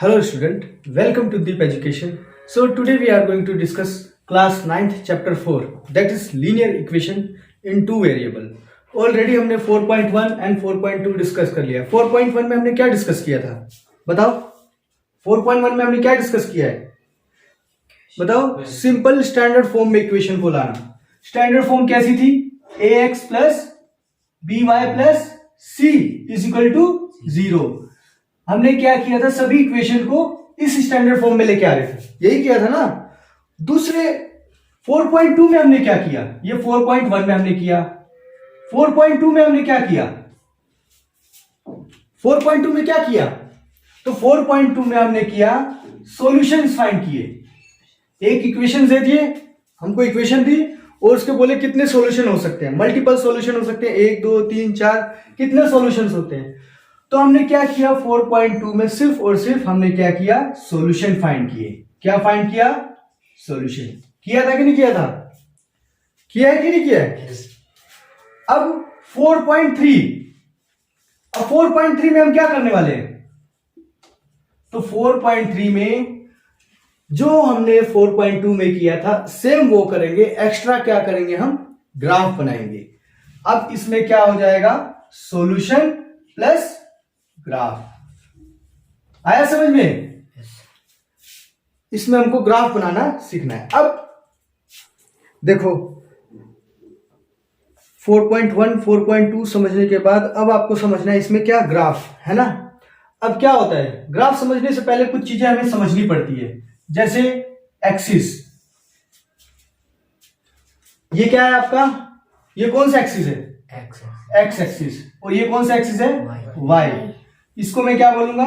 Hello student, welcome to Deep Education. So today we are going to discuss class 9th chapter 4, that is linear equation in two variable. Already हमने 4.1 and 4.2 discuss कर लिया. 4.1 में हमने क्या discuss किया था बताओ. 4.1 में हमने क्या डिस्कस किया है बताओ. सिंपल स्टैंडर्ड फॉर्म में इक्वेशन को लाना. स्टैंडर्ड फॉर्म कैसी थी? ax plus by plus c is equal to 0. हमने क्या किया था? सभी इक्वेशन को इस स्टैंडर्ड फॉर्म में लेके आ रहे थे. यही किया था ना. दूसरे 4.2 में हमने क्या किया? ये 4.1 में हमने किया. 4.2 में हमने क्या किया? 4.2 में क्या किया? तो 4.2 में हमने किया सॉल्यूशंस फाइंड किए. एक इक्वेशन दे दिए, हमको इक्वेशन दी और उसके बोले कितने सॉल्यूशन हो सकते हैं. मल्टीपल सॉल्यूशन हो सकते हैं, 1 2 3 4 कितने सॉल्यूशंस होते हैं. तो हमने क्या किया? 4.2 में सिर्फ और सिर्फ हमने क्या किया? सॉल्यूशन फाइंड किए. क्या फाइंड किया? सॉल्यूशन. किया था कि नहीं किया था? किया है कि नहीं किया है? अब 4.3. अब 4.3 में हम क्या करने वाले हैं? तो 4.3 में जो हमने 4.2 में किया था सेम वो करेंगे. एक्स्ट्रा क्या करेंगे? हम ग्राफ बनाएंगे. अब इसमें क्या हो जाएगा? Solution plus graph. आया समझ में? इसमें हमको ग्राफ बनाना सीखना है. अब देखो 4.1 4.2 समझने के बाद अब आपको समझना है इसमें क्या ग्राफ है ना. अब क्या होता है? ग्राफ समझने से पहले कुछ चीजें हमें समझनी पड़ती है. जैसे एक्सिस. ये क्या है आपका? ये कौन सा एक्सिस है? X axis. और ये कौन सा एक्सिस है? वाई. इसको मैं क्या बोलूंगा?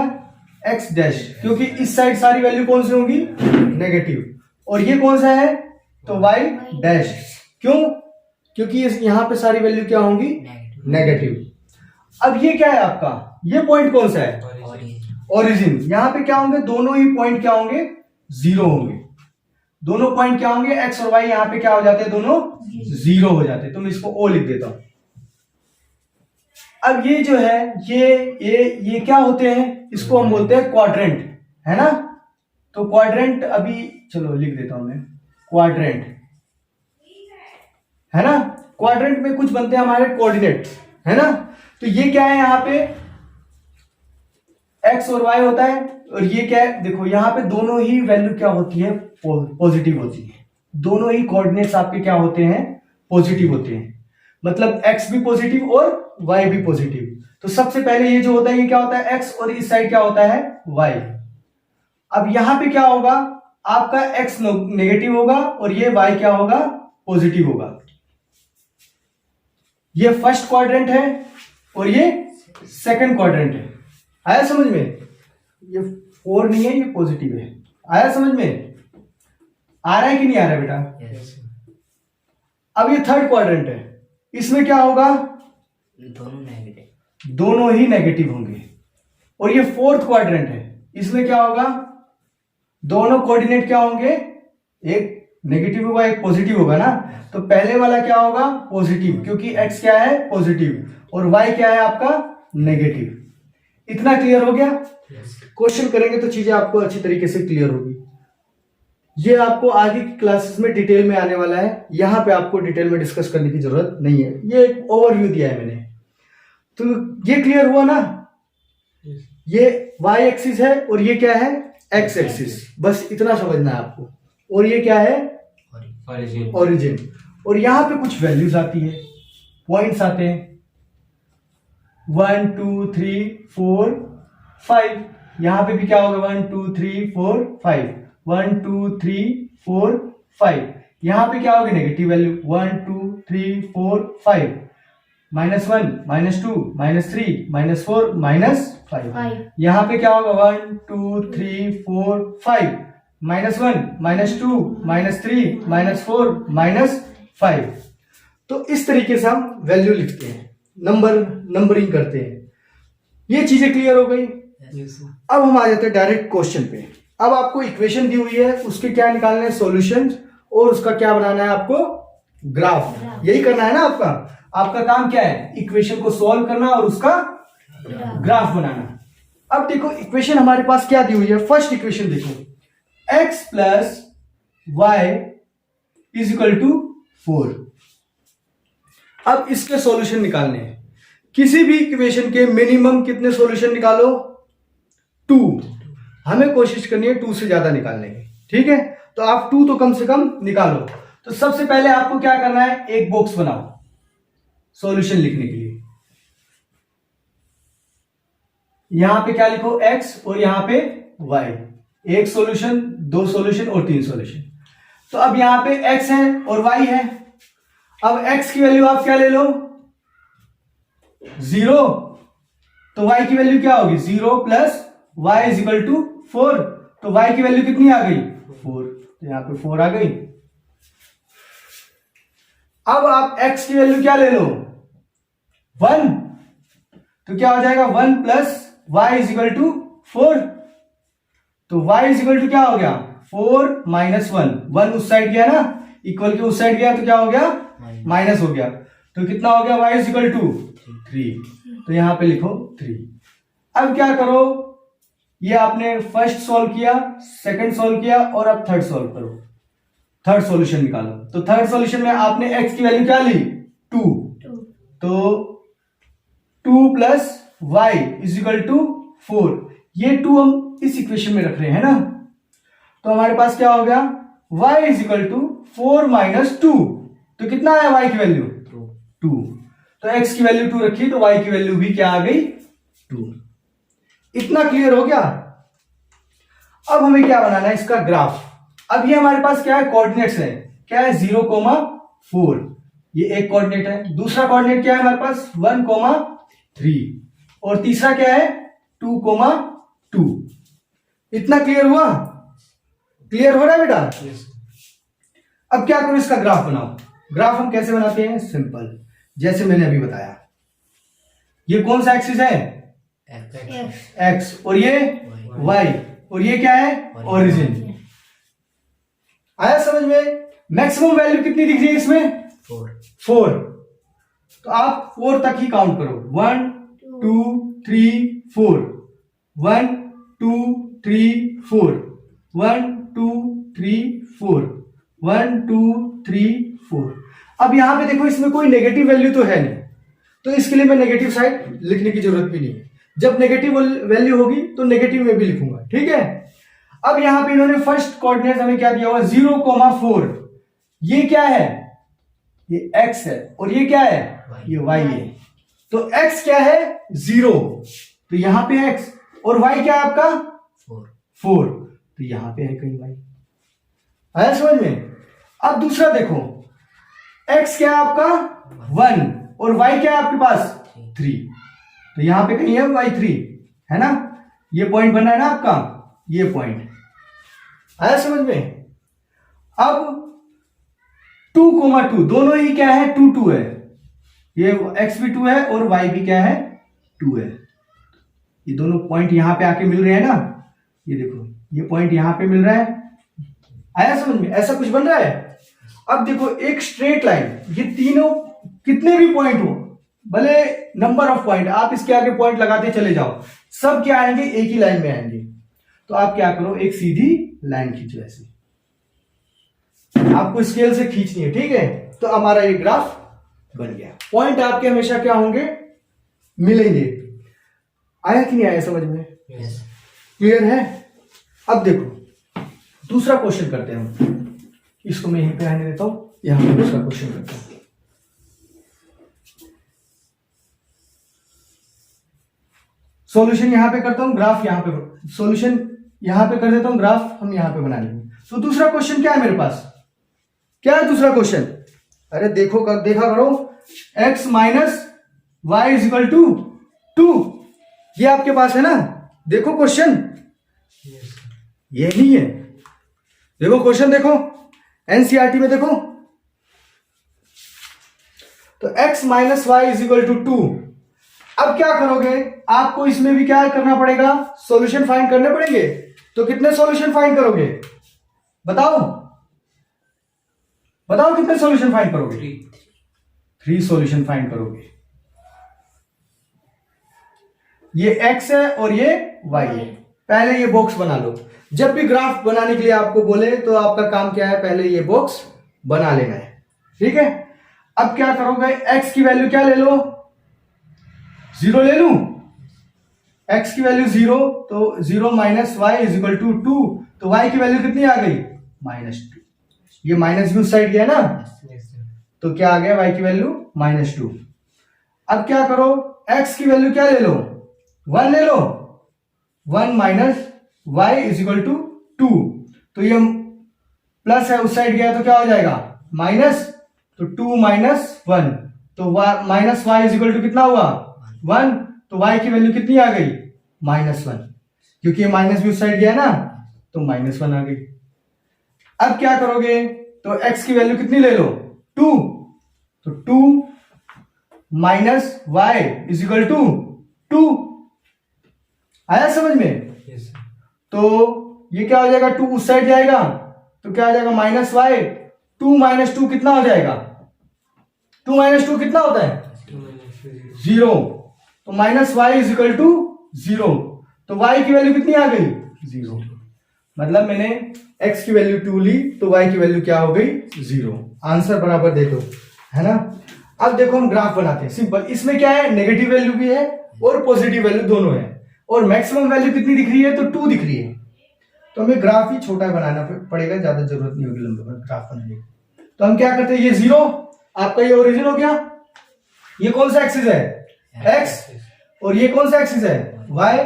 एक्स डैश, क्योंकि इस साइड सारी वैल्यू कौन सी होंगी? नेगेटिव. और ये कौन सा है? तो वाई डैश. क्यों? क्योंकि यहां पे सारी वैल्यू क्या होंगी? नेगेटिव. अब ये क्या है आपका? ये पॉइंट कौन सा है? ओरिजिन. यहां पे क्या होंगे? दोनों ही पॉइंट क्या होंगे? जीरो होंगे. दोनों पॉइंट क्या होंगे? एक्स और वाई यहां पे क्या हो जाते हैं? दोनों जीरो हो जाते हैं. तो मैं इसको ओ लिख देता हूं. अब ये जो है ये क्या होते हैं? इसको हम बोलते हैं क्वाड्रेंट, है ना. तो क्वाड्रेंट अभी चलो लिख देता हूं मैं. क्वाड्रेंट है ना. क्वाड्रेंट में कुछ बनते हैं हमारे कोऑर्डिनेट, है ना. तो ये क्या है? यहां पे एक्स और वाई होता है. और ये क्या है? देखो यहां पे दोनों ही वैल्यू क्या होती है? पॉजिटिव होती है. दोनों ही कोऑर्डिनेट्स आपके क्या होते हैं? पॉजिटिव होते हैं. मतलब एक्स भी पॉजिटिव और वाई भी पॉजिटिव. तो सबसे पहले ये जो होता है ये क्या होता है? एक्स. और इस साइड क्या होता है? वाई. अब यहां पे क्या होगा? आपका एक्स नेगेटिव होगा और ये वाई क्या होगा? पॉजिटिव होगा. ये फर्स्ट क्वाड्रेंट है और ये सेकंड क्वाड्रेंट है. आया समझ में? ये 4 नहीं है, ये पॉजिटिव है. आया समझ में? आ रहा है कि नहीं आ रहा है बेटा? yes. अब ये थर्ड क्वाड्रेंट है. इसमें क्या होगा? दोनों ही नेगेटिव होंगे. और ये फोर्थ क्वाड्रेंट है. इसमें क्या होगा? दोनों कोऑर्डिनेट क्या होंगे? एक नेगेटिव होगा, एक पॉजिटिव होगा ना. तो पहले वाला क्या होगा? पॉजिटिव, क्योंकि एक्स क्या है? पॉजिटिव. और वाई क्या है आपका? नेगेटिव. इतना क्लियर हो गया? क्वेश्चन करेंगे तो चीजें आपको अच्छी तरीके से क्लियर होगी. ये आपको आगे की क्लासेस में डिटेल में आने वाला है. यहां पे आपको डिटेल में डिस्कस करने की जरूरत नहीं है. ये एक ओवरव्यू दिया है मैंने. तो ये क्लियर हुआ ना. ये वाई एक्सिस है और ये क्या है? X axis. बस इतना समझना है आपको. और ये क्या है? ओरिजिन. और यहां पे कुछ वैल्यूज आती है, पॉइंट्स आते हैं. 1 2 3 4 5. यहां पे भी क्या होगा? 1 2 3 4 5. 1 2 3 4 5. यहां पे क्या होगी? Negative value. 1 2 3 4 5. -1 -2 -3 -4 -5. यहां पे क्या होगा? 1 2 3 4 5. -1 -2 -3 -4 -5. तो इस तरीके से हम वैल्यू लिखते हैं, नंबरिंग करते हैं. ये चीजें क्लियर हो गई. अब हम आ जाते हैं डायरेक्ट क्वेश्चन पे. अब आपको इक्वेशन दी हुई है, उसके क्या निकालना है? सॉल्यूशन. और उसका क्या बनाना है आपको? ग्राफ. यही करना है ना आपका. आपका काम क्या है? इक्वेशन को सॉल्व करना और उसका ग्राफ बनाना. अब देखो इक्वेशन हमारे पास क्या दी हुई है, फर्स्ट इक्वेशन देखो, x plus y is equal to 4। अब इसके सॉल्यूशन निकालने हैं। किसी भी इक्वेशन के मिनिमम कितने सॉल्यूशन निकालो, 2। हमें कोशिश करनी है 2 से ज्यादा निकालने की, ठीक है। तो आप 2 तो कम से कम निकालो। तो सबसे पहले आपको क्या करना है, एक बॉक्स बनाओ सॉल्यूशन लिखने के लिए। यहां पे क्या लिखो, x और यहां पे y, एक सॉल्यूशन, 2 सॉल्यूशन और 3 सॉल्यूशन। तो अब यहां पे x है और y है। अब x की वैल्यू आप क्या ले लो, 0, तो y की वैल्यू क्या होगी, 0 plus y is equal to 4। तो y की वैल्यू कितनी आ गई, 4, तो यहां पे 4 आ गई। अब आप x की वैल्यू क्या ले लो, 1, तो क्या हो जाएगा 1 plus y is equal to 4। तो y इज इक्वल टू क्या हो गया, 4 माइनस 1 उस साइड गया ना, इक्वल के उस साइड गया तो क्या हो गया, माइनस हो गया। तो कितना हो गया, y इज इक्वल टू 3। तो यहां पे लिखो 3। अब क्या करो, ये आपने फर्स्ट सॉल्व किया, सेकंड सॉल्व किया और अब थर्ड सॉल्व करो, थर्ड सॉल्यूशन निकालो। तो थर्ड सॉल्यूशन में आपने x की वैल्यू क्या ली, 2। तो 2 plus y is equal to 4। ये 2 हम इस इक्वेशन में रख रहे हैं ना, तो हमारे पास क्या हो गया, y is equal to 4 minus 2। तो कितना आया y की वैल्यू, 2। तो x की वैल्यू 2 रखी, तो y की वैल्यू भी क्या आ गई, 2। इतना क्लियर हो गया। अब हमें क्या बनाना है, इसका ग्राफ। अब ये हमारे पास क्या है, कोऑर्डिनेट्स है, क्या है, 0,4, ये एक कोऑर्डिनेट है। दूसरा कोऑर्डिनेट क्या है हमारे पास, 1,3, और तीसरा क्या है, 2,2। इतना क्लियर हुआ, क्लियर हो रहा है बेटा। अब क्या करो, इसका ग्राफ बनाओ। ग्राफ हम कैसे बनाते हैं, सिंपल, जैसे मैंने अभी बताया। ये कौन सा एक्सिस है, x, और ये y, और ये क्या है, ओरिजिन। आया समझ में। मैक्सिमम वैल्यू कितनी दिख रही है इसमें, 4। तो आप 4 तक ही काउंट करो, 1 2 3 4, 1 2 3 4, 1 2 3 4, 1 2 3 4। अब यहां पे देखो, इसमें कोई नेगेटिव वैल्यू तो है नहीं, तो इसके लिए मैं नेगेटिव साइड लिखने की जरूरत भी नहीं है। जब नेगेटिव वैल्यू होगी तो नेगेटिव में भी लिखूंगा, ठीक है। अब यहां पे इन्होंने फर्स्ट कोऑर्डिनेट हमें क्या दिया हुआ, 0,4। ये क्या है, ये x है, और ये क्या है, ये y है। तो x क्या है, 0, तो यहां पे x, और y क्या है आपका, 4, तो यहां पे है कहीं y। आया समझ में। अब दूसरा देखो, x क्या है आपका, 1, और y क्या है आपके पास, 3, तो यहां पे कहीं है y3, है ना। ये पॉइंट बना है ना आपका, ये पॉइंट। आया समझ में। अब 2,2 दोनों ही क्या है, 2 2 है, ये x भी 2 है और y भी क्या है, 2 है। ये दोनों पॉइंट यहां पे आके मिल रहे हैं ना, ये देखो, ये पॉइंट यहां पे मिल रहा है। आया समझ में, ऐसा कुछ बन रहा है। अब देखो, एक स्ट्रेट लाइन, ये तीनों कितने भी पॉइंट हो, भले नंबर ऑफ पॉइंट, आप इसके आगे पॉइंट लगाते चले जाओ, सब क्या आएंगे, एक ही लाइन में आएंगे। तो आप क्या करो, एक सीधी लाइन खींचो ऐसे, आपको स्केल से खींचनी है, ठीक है। तो हमारा ये ग्राफ बन गया। पॉइंट आपके हमेशा क्या होंगे, मिलेंगे। आया कि नहीं आया समझ में, क्लियर है। अब देखो दूसरा क्वेश्चन करते हैं हम, इसको मैं यहीं पे आने देता हूं, यहां पे दूसरा क्वेश्चन करते हैं। सॉल्यूशन यहां पे करता हूं, ग्राफ यहां पे, सॉल्यूशन यहां पे कर देता हूं, ग्राफ हम यहां पे बना लेंगे। तो दूसरा क्वेश्चन क्या है मेरे पास, क्या है दूसरा क्वेश्चन, अरे देखो देखा करो, x minus y is equal to 2, ये आपके पास है ना। देखो क्वेश्चन, ये नहीं है, देखो क्वेश्चन देखो, एनसीईआरटी में देखो। तो x minus y is equal to 2। अब क्या करोगे, आपको इसमें भी क्या करना पड़ेगा, सॉल्यूशन फाइंड करने पड़ेंगे। तो कितने सॉल्यूशन फाइंड करोगे, बताओ बताओ, कितने सॉल्यूशन फाइंड करोगे, 3 सॉल्यूशन फाइंड करोगे। ये x है और ये y है। पहले ये बॉक्स बना लो। जब भी ग्राफ बनाने के लिए आपको बोले तो आपका काम क्या है, पहले ये बॉक्स बना लेना है, ठीक है। अब क्या करोगे, x की वैल्यू क्या ले लो, 0 ले लूं। x की वैल्यू 0, तो 0 minus y is equal to 2, तो y की वैल्यू कितनी आ गई, -2। ये माइनस भी उस साइड गया ना, तो क्या आ गया, y की वैल्यू -2। अब क्या करो, x की वैल्यू क्या ले लो, 1 ले लो। 1 minus y is equal to 2, तो ये प्लस है उस साइड गया तो क्या हो जाएगा, माइनस, तो 2 माइनस 1, तो minus y is equal to कितना हुआ, 1, तो y की वैल्यू कितनी आ गई, -1, क्योंकि ये माइनस भी उस साइड गया ना, तो -1 आ गई। अब क्या करोगे, तो x की वैल्यू कितनी ले लो, 2, तो 2 minus y is equal to 2। आया समझ में? तो ये क्या हो जाएगा, 2 उस साइड जाएगा तो क्या हो जाएगा, -y, 2 माइनस 2 कितना हो जाएगा, 2 माइनस 2 कितना होता है, 0, तो -y इज इक्वल टू 0, तो y की वैल्यू कितनी आ गई, 0। मतलब मैंने x की वैल्यू 2 ली तो y की वैल्यू क्या हो गई, 0। आंसर बराबर दे दो, है ना। अब देखो हम ग्राफ बनाते हैं, सिंपल। इसमें क्या है, नेगेटिव वैल्यू भी है और पॉजिटिव वैल्यू दोनों है, और मैक्सिमम वैल्यू कितनी दिख रही है, तो 2 दिख रही है। तो हमें ग्राफ ही छोटा बनाना पड़ेगा, ज्यादा जरूरत नहीं होगी लंबे ग्राफ बनाने की। तो हम क्या करते हैं, ये 0 आपका ये ओरिजिन हो गया, ये कौन सा एक्सिस है, x, और ये कौन सा एक्सिस है, y,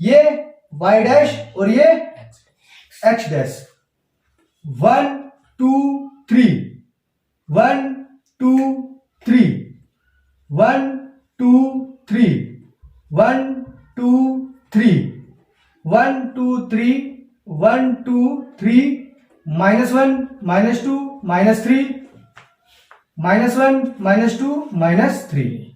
ये y डैश और ये x डैश। 1 2 3, 1 2 3, 1 2 3, 1 2 3, 1 2 3, 1 2 3, -1 -2 -3, -1 -2 -3।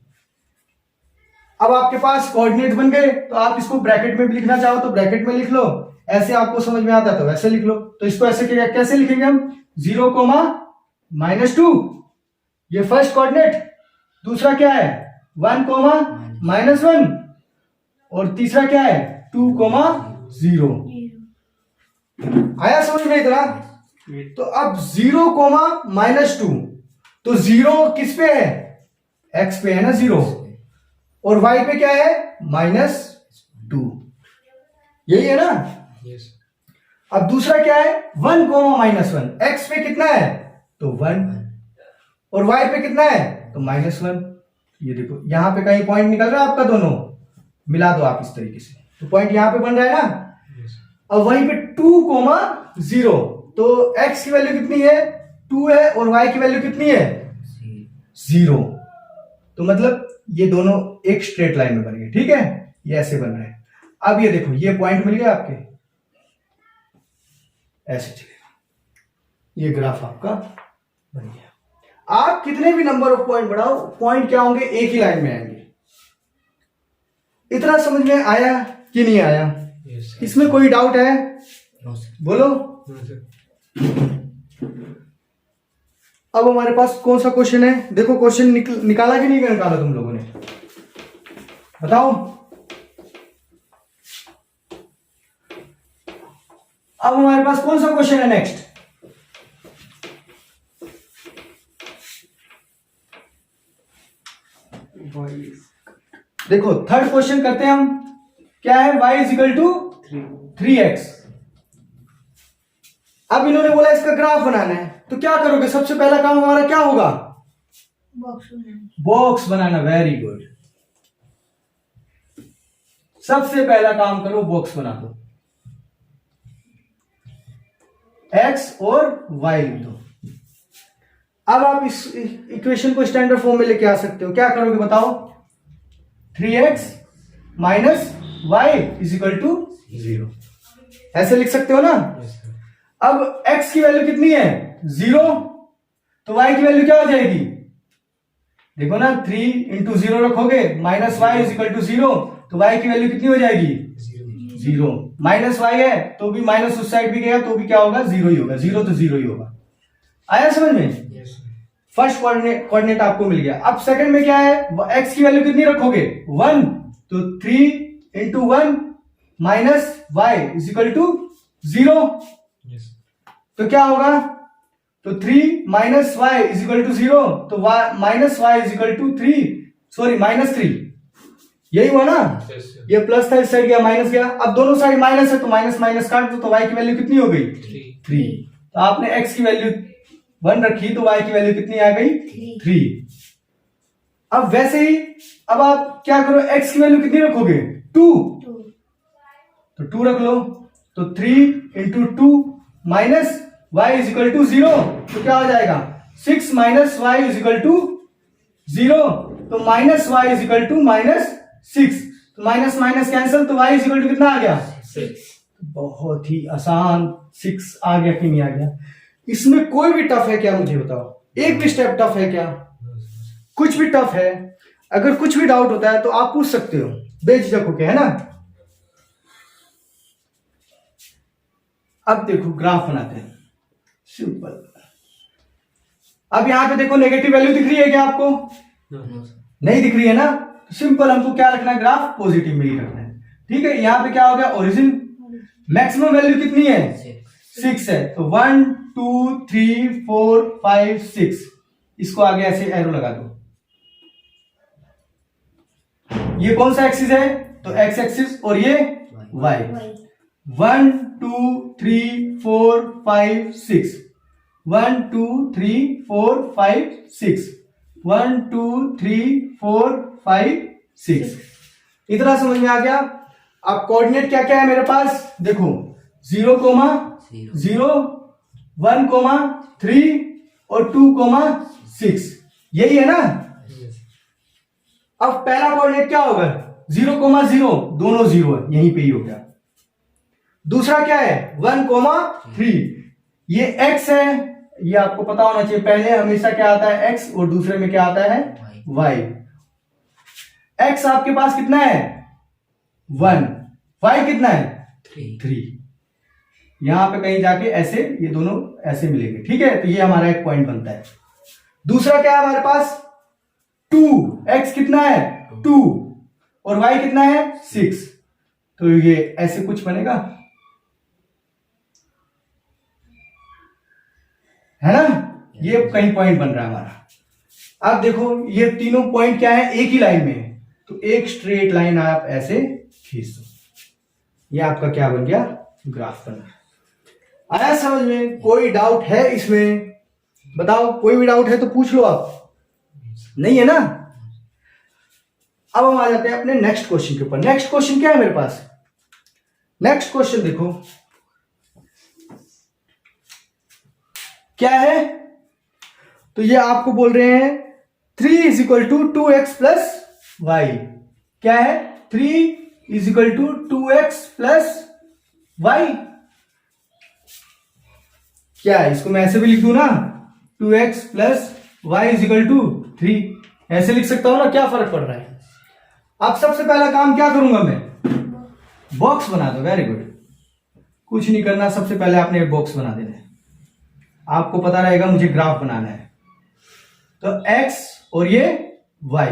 अब आपके पास कोऑर्डिनेट बन गए, तो आप इसको ब्रैकेट में भी लिखना चाहो तो ब्रैकेट में लिख लो, ऐसे आपको समझ में आता है तो वैसे लिख लो। तो इसको ऐसे कैसे लिखेंगे हम, 0, -2, ये फर्स्ट कोऑर्डिनेट, दूसरा क्या है 1, -1, और तीसरा क्या है 2, 0। आया समझ में इतना। तो अब 0, -2, तो 0 किस पे है, x पे है ना 0, और y पे क्या है, -2, यही है ना। अब दूसरा क्या है 1, -1, x पे कितना है, तो 1, और y पे कितना है, तो -1। ये देखो यहां पे कहीं पॉइंट निकल रहा है आपका, दोनों मिला दो आप इस तरीके से, तो पॉइंट यहां पे बन रहा है ना। अब वहीं पे 2, 0, तो x की वैल्यू कितनी है, 2 है, और y की वैल्यू कितनी है, 0। तो मतलब ये दोनों एक स्ट्रेट लाइन में बन गए, ठीक है, ये ऐसे बन रहे हैं। अब ये देखो ये पॉइंट मिल गया आपके, ऐसे चलेगा, ये ग्राफ आपका बन गया। आप कितने भी नंबर ऑफ पॉइंट बढ़ाओ, पॉइंट क्या होंगे, एक ही लाइन में आएंगे। इतना समझ में आया कि नहीं आया, इसमें कोई डाउट है, बोलो। अब हमारे पास कौन सा क्वेश्चन है, देखो क्वेश्चन निकाला कि नहीं निकाला तुम लोगों ने, बताओ। अब हमारे पास कौन सा क्वेश्चन है नेक्स्ट, देखो थर्ड क्वेश्चन करते हैं हम, क्या है, y is equal to 3x। अब इन्होंने बोला इसका ग्राफ बनाना है, तो क्या करोगे, सबसे पहला काम हमारा क्या होगा, बॉक्स बनाना। वेरी गुड, सबसे पहला काम करो बॉक्स बना दो, x और y लिख दो। अब आप इस इक्वेशन को स्टैंडर्ड फॉर्म में लेके आ सकते हो, क्या करोगे बताओ, 3x minus y is equal to 0, ऐसे लिख सकते हो ना। अब x की वैल्यू कितनी है, 0, तो y की वैल्यू क्या हो जाएगी, देखो ना, 3 इंटू 0 रखोगे, minus y is equal to 0, तो y की वैल्यू कितनी हो जाएगी, 0। माइनस y है तो भी माइनस उस साइड भी गया तो भी क्या होगा, 0 ही होगा, 0 तो 0 ही होगा। आया समझ में, फर्स्ट कोऑर्डिनेट आपको मिल गया। अब सेकंड में क्या है, x की वैल्यू कितनी रखोगे, 1, तो 3 into 1 minus y is equal to 0। तो क्या होगा, तो 3 minus y is equal to 0, तो minus y is equal to 3, sorry -3, यही हुआ ना। ये प्लस था, इस साइड गया माइनस गया, अब दोनों साइड माइनस है तो माइनस माइनस काट दो, तो y की वैल्यू कितनी हो गई 3। तो आपने x की वैल्यू 1 रखी तो y की वैल्यू कितनी आ गई 3। अब वैसे ही अब आप क्या करो, x की वैल्यू कितनी रखोगे 2, तो 2 रख लो, तो 3 into 2 minus y is equal to 0, तो क्या हो जाएगा 6 minus y is equal to 0, तो minus y is equal to -6, तो माइनस माइनस कैंसिल, तो वाई इज इक्वल टू कितना आ गया 6। बहुत ही आसान, 6 आ गया कि नहीं आ गया। इसमें कोई भी टफ है क्या, मुझे बताओ, एक भी स्टेप टफ है क्या, कुछ भी टफ है? अगर कुछ भी डाउट होता है तो आप पूछ सकते हो बेझिझक होके, है ना। अब देखो ग्राफ बनाते हैं, सिंपल। अब यहां पे देखो नेगेटिव वैल्यू दिख रही है क्या आपको? नहीं दिख रही है ना। सिंपल हमको क्या रखना है, ग्राफ पॉजिटिव में ही रखना है, ठीक है। यहां पे क्या हो गया, ओरिजिन मैक्सिमम वैल्यू कितनी है 6 है, तो 1 2 3 4 5 6, इसको आगे ऐसे एरो लगा दो। ये कौन सा एक्सिस है, तो एक्स एक्सिस, और ये वाई। 1 2 3 4 5 6, 1 2 3 4 5 6, 1 2 3 4 5 6। इतना समझ में आ गया। अब कोऑर्डिनेट क्या क्या है मेरे पास, देखो 0, 0 1, 3 और 2, 6, यही है ना। अब पहला कोऑर्डिनेट क्या होगा, 0, 0, दोनों 0 है, यहीं पे ही हो गया। दूसरा क्या है 1, 3, ये x है, ये आपको पता होना चाहिए। पहले हमेशा क्या आता है x, और दूसरे में क्या आता है y। x आपके पास कितना है 1, y कितना है 3। यहां पे कहीं जाके ऐसे ये दोनों ऐसे मिलेंगे, ठीक है। तो ये हमारा एक पॉइंट बनता है। दूसरा क्या है हमारे पास 2, x कितना है 2 और y कितना है 6, तो ये ऐसे कुछ बनेगा, है ना। ये कहीं पॉइंट बन रहा है हमारा। अब देखो ये तीनों पॉइंट क्या है, एक ही लाइन में है, तो एक स्ट्रेट लाइन आप ऐसे खींच दो, ये आपका क्या बन गया, ग्राफ बना। आया समझ में? कोई डाउट है इसमें, बताओ, कोई भी डाउट है तो पूछ लो आप, नहीं है ना। अब हम आ जाते हैं अपने नेक्स्ट क्वेश्चन के ऊपर। नेक्स्ट क्वेश्चन क्या है मेरे पास, नेक्स्ट क्वेश्चन देखो क्या है, तो ये आपको बोल रहे हैं 3 is equal to 2x plus y. क्या है 3 is equal to 2x plus y. क्या है, इसको मैं ऐसे भी लिख दूं ना, 2x plus y is equal to 3, ऐसे लिख सकता हूं ना, क्या फर्क पड़ रहा है। अब सबसे पहला काम क्या करूंगा मैं, बॉक्स बना दो। वेरी गुड, कुछ नहीं करना, सबसे पहले आपने एक बॉक्स बना देना है। आपको पता रहेगा मुझे ग्राफ बनाना है, तो x और ये y।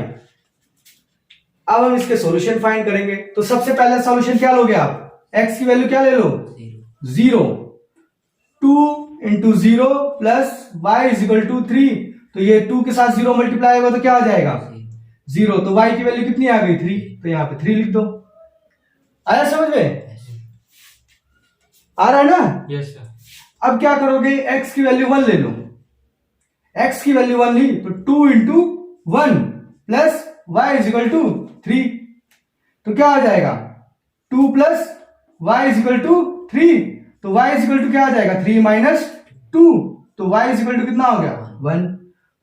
अब हम इसके सॉल्यूशन फाइंड करेंगे। तो सबसे पहला सॉल्यूशन क्या लोगे आप, x की वैल्यू क्या ले लो 0, 2 into 0 plus y is equal to 3, तो ये 2 के साथ 0 मल्टीप्लाई होगा तो क्या आ जाएगा 0, तो y की वैल्यू कितनी आ गई 3, तो यहां पे 3 लिख दो। आया समझ में, आ रहा है ना। Yes sir. अब क्या करोगे, x की वैल्यू 1 ले लो, x की वैल्यू 1 ली तो 2 into 1 plus y is equal to 3, तो क्या आ जाएगा 2 plus y is equal to 3, तो y इज इक्वल टू क्या आ जाएगा 3 माइनस 2, तो y इज इक्वल टू कितना हो गया 1,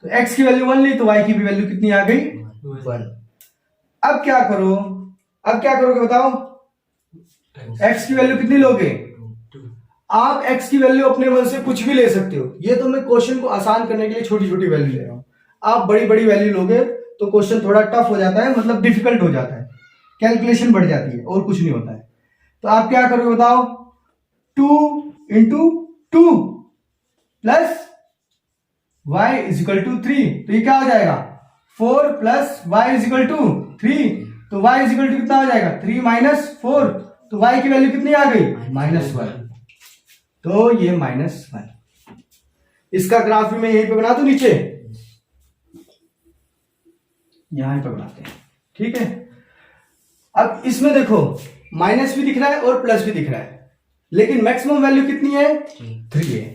तो x की वैल्यू 1 ली तो y की भी वैल्यू कितनी आ गई 1। अब क्या करो, अब क्या करोगे बताओ, x की वैल्यू कितनी लोगे, आप x की वैल्यू अपने मन से कुछ भी ले सकते हो। ये तो मैं क्वेश्चन को आसान करने के लिए छोटी छोटी वैल्यू ले रहा हूं, आप बड़ी बड़ी वैल्यू लोगे तो क्वेश्चन थोड़ा टफ हो जाता है, मतलब डिफिकल्ट हो जाता है, कैलकुलेशन बढ़ जाती है, और कुछ नहीं होता है। तो आप क्या करोगे बताओ, 2 into 2 plus y is equal to 3, तो ये क्या हो जाएगा 4 plus y is equal to 3, तो y इज इक्वल टू कितना हो जाएगा 3 माइनस 4, तो y की वैल्यू कितनी आ गई? -1। तो ये -1। इसका ग्राफ भी मैं यहीं पे बना दूं नीचे, यहां पे बनाते हैं, ठीक है। अब इसमें देखो माइनस भी दिख रहा है और प्लस भी दिख रहा है, लेकिन मैक्सिमम वैल्यू कितनी है? 3 है।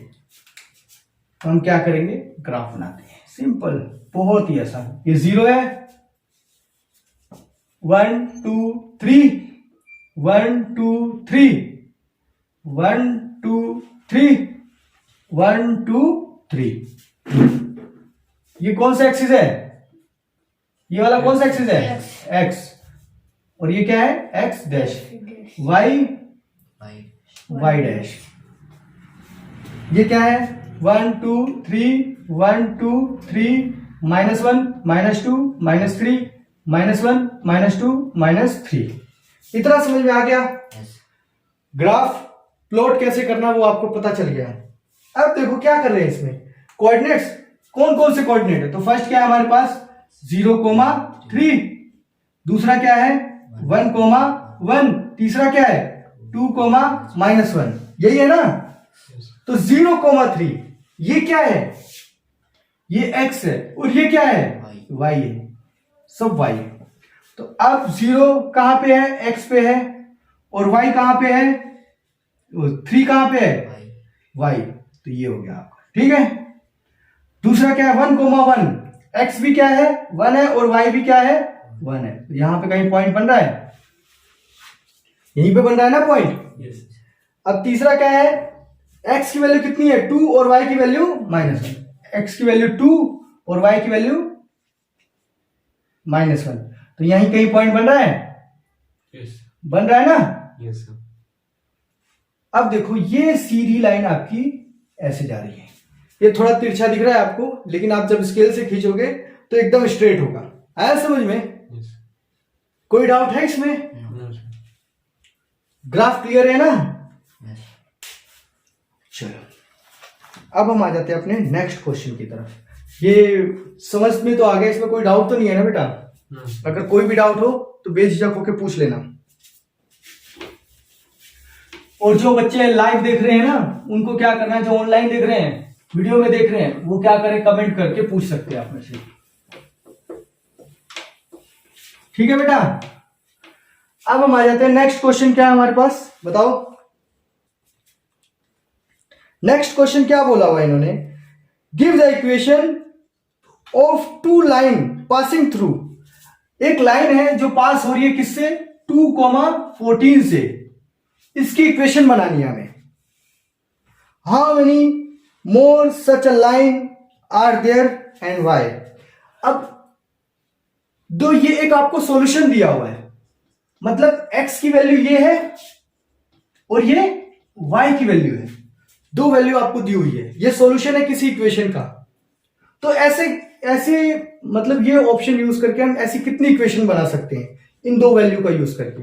तो हम क्या करेंगे? ग्राफ बनाते हैं, सिंपल, बहुत ही आसान। ये 0 है, 1 2 3, 1 2 3, 1 2 3, 1 2 3। ये कौन सा एक्सिस है? ये वाला कौन सा एक्सिस है? x। और ये क्या है? x dash, y y dash. ये क्या है? 1 2 3, 1 2 3, -1 -2 -3, -1 -2 -3। इतना समझ में आ गया? ग्राफ प्लॉट कैसे करना वो आपको पता चल गया। अब देखो क्या कर रहे हैं इसमें, कोऑर्डिनेट्स कौन कौन से कोऑर्डिनेट है? तो फर्स्ट क्या है हमारे पास? 0,3। दूसरा क्या है? 1,1। तीसरा क्या है? 2,-1। यही है ना? तो 0,3 ये क्या है? ये x है, और ये क्या है? y है, सब y है। तो अब 0 कहां पे है? x पे है, और y कहां पे है? 3 कहां पे है? y। तो ये हो गया आपका, ठीक है। दूसरा क्या है? 1,1। x भी क्या है? 1 है, और y भी क्या है? 1 है। तो यहां पे कहीं पॉइंट बन रहा है, यहीं पे बन रहा है ना पॉइंट। अब तीसरा क्या है? x की वैल्यू कितनी है? 2, और y की वैल्यू -1। x की वैल्यू 2 और y की वैल्यू -1। तो यहीं कहीं पॉइंट बन रहा है? बन रहा है ना? अब देखो ये सीधी लाइन आपकी ऐसे जा रही है, ये थोड़ा तिरछा दिख रहा है आपको, लेकिन आप जब स्केल से खींचोगे तो एकदम स्ट्रेट होगा। आया समझ में? कोई डाउट है इसमें? ग्राफ क्लियर है ना? चलो अब हम आ जाते हैं अपने नेक्स्ट क्वेश्चन की तरफ। ये समझ में तो आ गया, इसमें कोई डाउट तो नहीं है ना बेटा? अगर कोई भी डाउट हो तो बेझिझक होकर पूछ लेना। और जो बच्चे लाइव देख रहे हैं ना, उनको क्या करना है, जो ऑनलाइन देख रहे हैं, वीडियो में देख रहे हैं, वो क्या करें? कमेंट करके पूछ सकते हैं आप में से, ठीक है बेटा। अब हम आ जाते हैं नेक्स्ट क्वेश्चन। क्या है हमारे पास? बताओ नेक्स्ट क्वेश्चन क्या बोला हुआ इन्होंने? Give the equation of 2 line passing through. एक लाइन है जो पास हो रही है किससे? 2,14 से। इसकी इक्वेशन बनानी है हमें। How many more such a line are there and why. अब दो, ये एक आपको सॉल्यूशन दिया हुआ है, मतलब x की वैल्यू ये है और ये y की वैल्यू है। दो वैल्यू आपको दी हुई है, ये सॉल्यूशन है किसी इक्वेशन का। तो ऐसे ऐसे मतलब ये ऑप्शन यूज करके हम ऐसी कितनी इक्वेशन बना सकते हैं इन दो वैल्यू का यूज करके?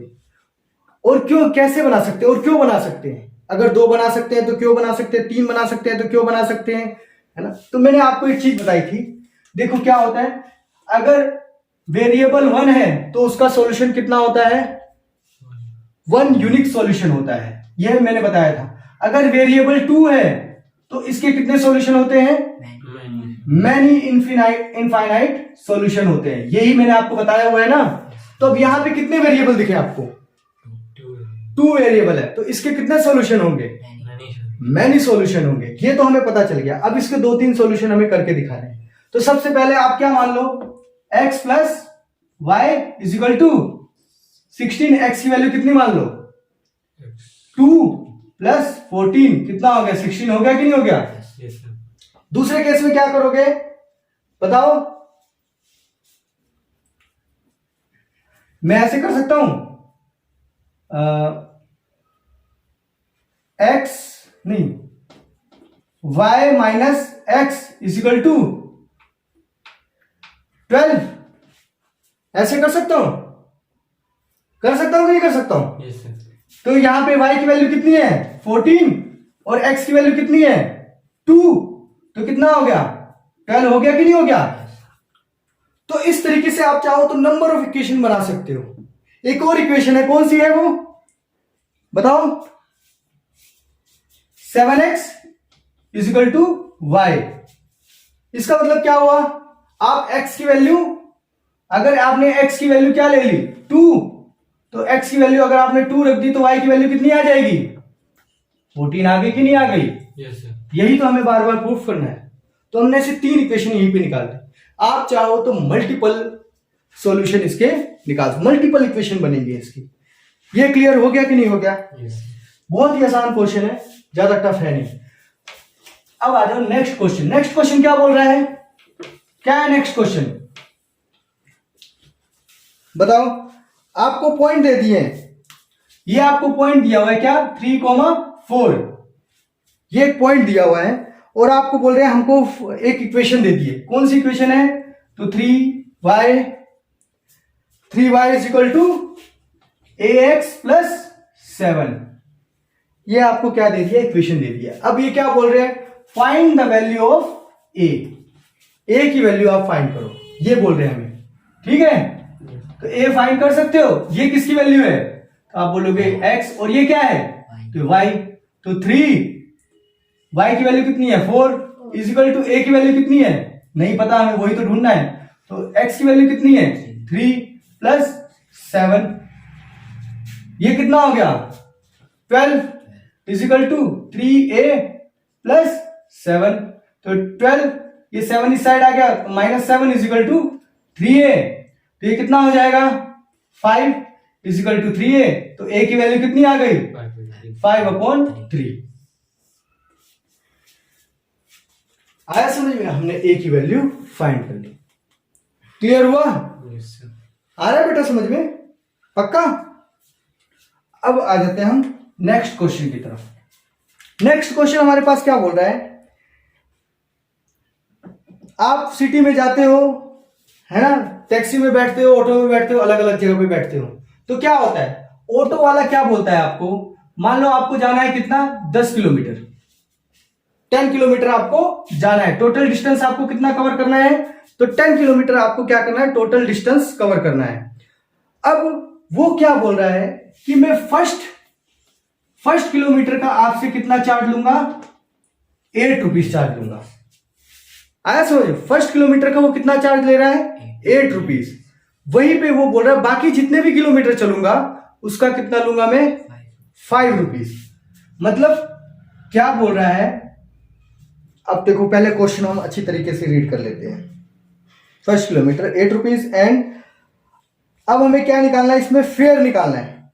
और क्यों, कैसे बना सकते हैं और क्यों बना सकते हैं? अगर 2 बना सकते हैं तो क्यों बना सकते हैं, 3 बना सकते हैं तो क्यों बना सकते हैं, है ना? तो मैंने आपको एक चीज बताई थी, देखो क्या होता है, अगर वेरिएबल 1 है तो उसका सॉल्यूशन कितना होता है? 1 यूनिक सॉल्यूशन होता है, यह मैंने बताया था। अगर वेरिएबल 2 है तो इसके कितने सॉल्यूशन होते हैं? मैनी इनफाइनाइट सॉल्यूशन होते हैं, यही मैंने आपको बताया हुआ है ना। तो अब यहां पे कितने वेरिएबल दिखे आपको? 2 वेरिएबल है, तो इसके कितने सॉल्यूशन होंगे? मैनी सॉल्यूशन होंगे, ये तो हमें पता चल गया। अब इसके 2-3 सॉल्यूशन हमें करके दिखाने हैं। तो सबसे पहले आप क्या मान लो? x plus y is equal to 16। x की वैल्यू कितनी मान लो? 2 प्लस 14 कितना हो गया? 16 हो गया कि नहीं हो गया? दूसरे केस में क्या करोगे बताओ? मैं ऐसे कर सकता हूं, x नहीं, y minus x is equal to 12। ऐसे कर सकता हूं? कर सकता हूं कि नहीं कर सकता हूं? yes, तो यहां पे y की वैल्यू कितनी है? 14, और x की वैल्यू कितनी है? 2। तो कितना हो गया? 12 हो गया कि नहीं हो गया? तो इस तरीके से आप चाहो तो नंबर ऑफ इक्वेशन बना सकते हो। एक और इक्वेशन है, कौन सी है वो? बताओ 7x इजिकल टू y। इसका मतलब क्या हुआ, आप x की वैल्यू, अगर आपने x की वैल्यू क्या ले ली 2, तो x की वैल्यू अगर आपने 2 रख दी तो y की वैल्यू कितनी आ जाएगी 14 आ गई कि नहीं आ गई? Yes sir. यही तो हमें बार बार प्रूफ करना है। तो हमने ऐसे 3 इक्वेशन यहीं पे निकाल दी। आप चाहो तो मल्टीपल सॉल्यूशन इसके निकाल, मल्टीपल इक्वेशन बनेंगे इसकी। ये क्लियर हो गया कि नहीं हो गया? यस। बहुत ही आसान क्वेश्चन है, ज्यादा टफ है नहीं। अब आ जाओ नेक्स्ट क्वेश्चन। नेक्स्ट क्वेश्चन क्या बोल रहा है, क्या है नेक्स्ट क्वेश्चन बताओ। आपको पॉइंट दे दिए, ये आपको पॉइंट दिया हुआ है क्या 3,4, ये एक पॉइंट दिया हुआ है और आपको बोल रहे हैं हमको एक इक्वेशन दे दी है। कौन सी इक्वेशन है, तो 3y is equal to ax plus 7, ये आपको क्या दे दिया, इक्वेशन दे दिया। अब ये क्या बोल रहे हैं, find the value of a की वैल्यू आप फाइंड करो, ये बोल रहे हैं हमें, ठीक है। तो a फाइंड कर सकते हो, ये किसकी वैल्यू है, तो आप बोलोगे x, और ये क्या है तो y। तो 3y की वैल्यू कितनी है 4 इजिकल टू a की वैल्यू कितनी है नहीं पता हमें, वही तो ढूंढना है। तो x की वैल्यू कितनी है 3 प्लस 7, ये कितना हो गया 12 इजिकल टू 3a प्लस 7। तो 12, ये 7 इस साइड आ गया, -7 इजिकल टू 3a, तो ये कितना हो जाएगा 5 इजिकल टू 3a। तो a की वैल्यू कितनी आ गई 5/3। आया समझ में, हमने a की वैल्यू फाइंड कर ली। क्लियर हुआ? Yes sir. आ रहा है बेटा समझ में, पक्का? अब आ जाते हैं हम नेक्स्ट क्वेश्चन की तरफ। नेक्स्ट क्वेश्चन हमारे पास क्या बोल रहा है, आप सिटी में जाते हो, है ना, टैक्सी में बैठते हो, ऑटो में बैठते हो, अलग अलग जगह पे बैठते हो, तो क्या होता है, ऑटो वाला क्या बोलता है आपको, मान लो आपको जाना है कितना 10 किलोमीटर, 10 किलोमीटर आपको जाना है, टोटल डिस्टेंस आपको कितना कवर करना है, तो 10 किलोमीटर आपको क्या करना है, टोटल डिस्टेंस कवर करना है। अब वो क्या बोल रहा है कि मैं फर्स्ट किलोमीटर का आपसे कितना चार्ज लूंगा 8 रुपीज चार्ज लूंगा। आया समझ, फर्स्ट किलोमीटर का वो कितना चार्ज ले रहा है 8 रुपीज। वहीं पे वो बोल रहा है बाकी जितने भी किलोमीटर चलूंगा उसका कितना लूंगा मैं 5 रुपीज। मतलब क्या बोल रहा है, अब देखो पहले क्वेश्चन हम अच्छी तरीके से रीड कर लेते हैं। फर्स्ट किलोमीटर 8 रुपीज एंड अब हमें क्या निकालना है, इसमें फेयर निकालना है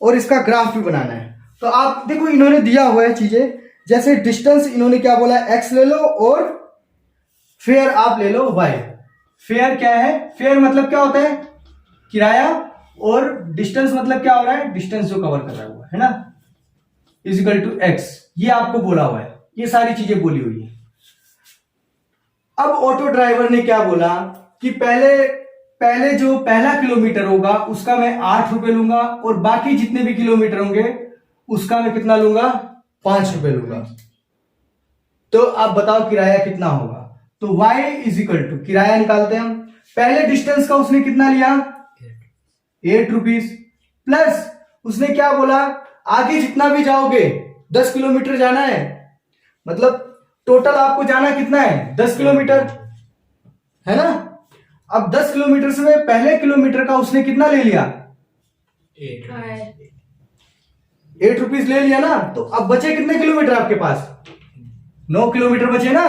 और इसका ग्राफ भी बनाना है। तो आप देखो इन्होंने दिया हुआ है चीजें, जैसे डिस्टेंस इन्होंने क्या बोला है x ले लो और फेयर आप ले लो y। फेयर क्या है, फेयर मतलब क्या होता है किराया, और डिस्टेंस मतलब क्या हो रहा है, डिस्टेंस जो कवर कर रहा है ना, इजिकल टू x, ये आपको बोला हुआ है, ये सारी चीजें बोली हुई है। अब ऑटो ड्राइवर ने क्या बोला कि पहले जो पहला किलोमीटर होगा उसका मैं 8 रुपए लूंगा और बाकी जितने भी किलोमीटर होंगे उसका मैं कितना लूंगा 5 रुपए लूंगा। तो आप बताओ किराया कितना होगा, तो y इज इक्वल टू, किराया निकालते हैं हम, पहले डिस्टेंस का उसने कितना लिया 8 रुपीज, प्लस उसने क्या बोला आगे जितना भी जाओगे 10 किलोमीटर जाना है, मतलब टोटल आपको जाना कितना है 10 किलोमीटर, है ना। अब 10 किलोमीटर से पहले किलोमीटर का उसने कितना ले लिया 8 रुपीज ले लिया ना। तो अब बचे कितने किलोमीटर आपके पास 9 किलोमीटर बचे ना।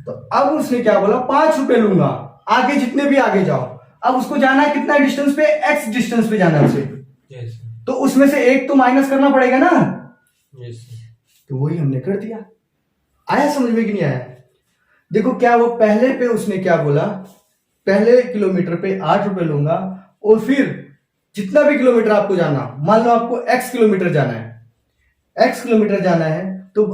तो अब उसने क्या बोला 5 रुपए लूंगा आगे जितने भी आगे जाओ। अब उसको जाना है कितना डिस्टेंस पे, x डिस्टेंस पे जाना है उसे, तो उसमें से एक तो माइनस करना पड़ेगा ना। तो वही हमने कर दिया। आया समझ में कि नहीं आया? देखो क्या वो पहले पे उसने क्या बोला, पहले किलोमीटर पे 8 रुपए लूंगा और फिर जितना भी किलोमीटर आपको जाना, मान लो आपको x किलोमीटर जाना है, x किलोमीटर जाना है तो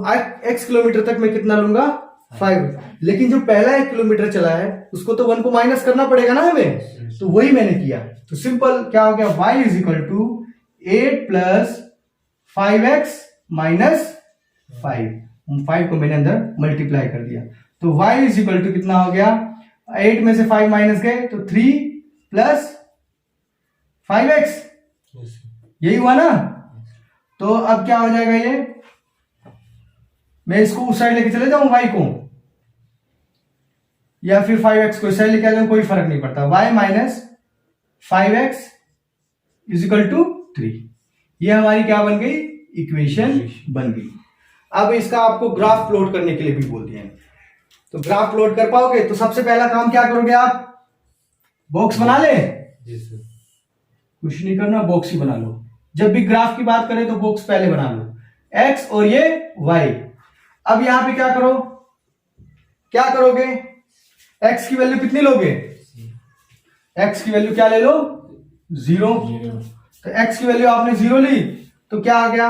x किलोमीटर तक मैं कितना लूंगा 5, लेकिन जो पहला 1 किलोमीटर चला है उसको तो 1 को माइनस करना पड़ेगा ना हमें, तो वही मैंने किया। तो सिंपल क्या हो गया y is equal to 8 plus 5x minus 5 को मैंने अंदर मल्टीप्लाई कर दिया। तो y इज इक्वल टू कितना हो गया, 8 में से 5 माइनस गए तो 3 प्लस 5x, यही हुआ ना। तो अब क्या हो जाएगा ये, मैं इसको उस साइड लेके चले जाऊं y को, या फिर 5x को इस साइड लेके आ जाऊं, कोई फर्क नहीं पड़ता। y minus 5x is equal to 3, ये हमारी क्या बन गई, इक्वेशन बन गई। अब इसका आपको ग्राफ प्लॉट करने के लिए भी बोल दिया है, तो ग्राफ प्लॉट कर पाओगे तो सबसे पहला काम क्या करोगे आप, बॉक्स बना ले। कुछ नहीं करना, बॉक्स ही बना लो। जब भी ग्राफ की बात करें तो बॉक्स पहले बना लो, x और ये y। अब यहां पे क्या करो, क्या करोगे, x की वैल्यू कितनी लोगे, x की वैल्यू क्या ले लो, 0। तो x की वैल्यू आपने 0 ली तो क्या आ गया,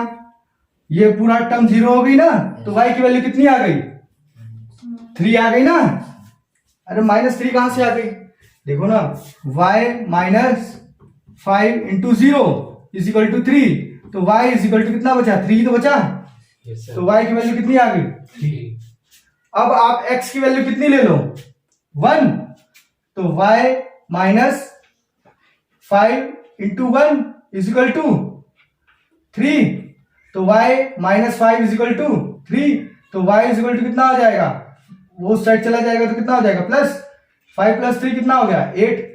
ये पूरा टर्म 0 हो गई ना, तो y की वैल्यू कितनी आ गई, 3 आ गई ना। अरे -3 कहां से आ गई, देखो ना, y minus 5 into 0 is equal to 3, तो y इज इक्वल टू कितना बचा, 3 तो बचा। तो y की वैल्यू कितनी आ गई, 3। अब आप x की वैल्यू कितनी ले लो, 1, तो y minus 5 into 1 is equal to 3, तो y minus 5 is equal to 3, तो y इज इक्वल टू कितना आ जाएगा, वो साइड चला जाएगा तो कितना हो जाएगा, प्लस 5 प्लस 3 कितना हो गया, 8।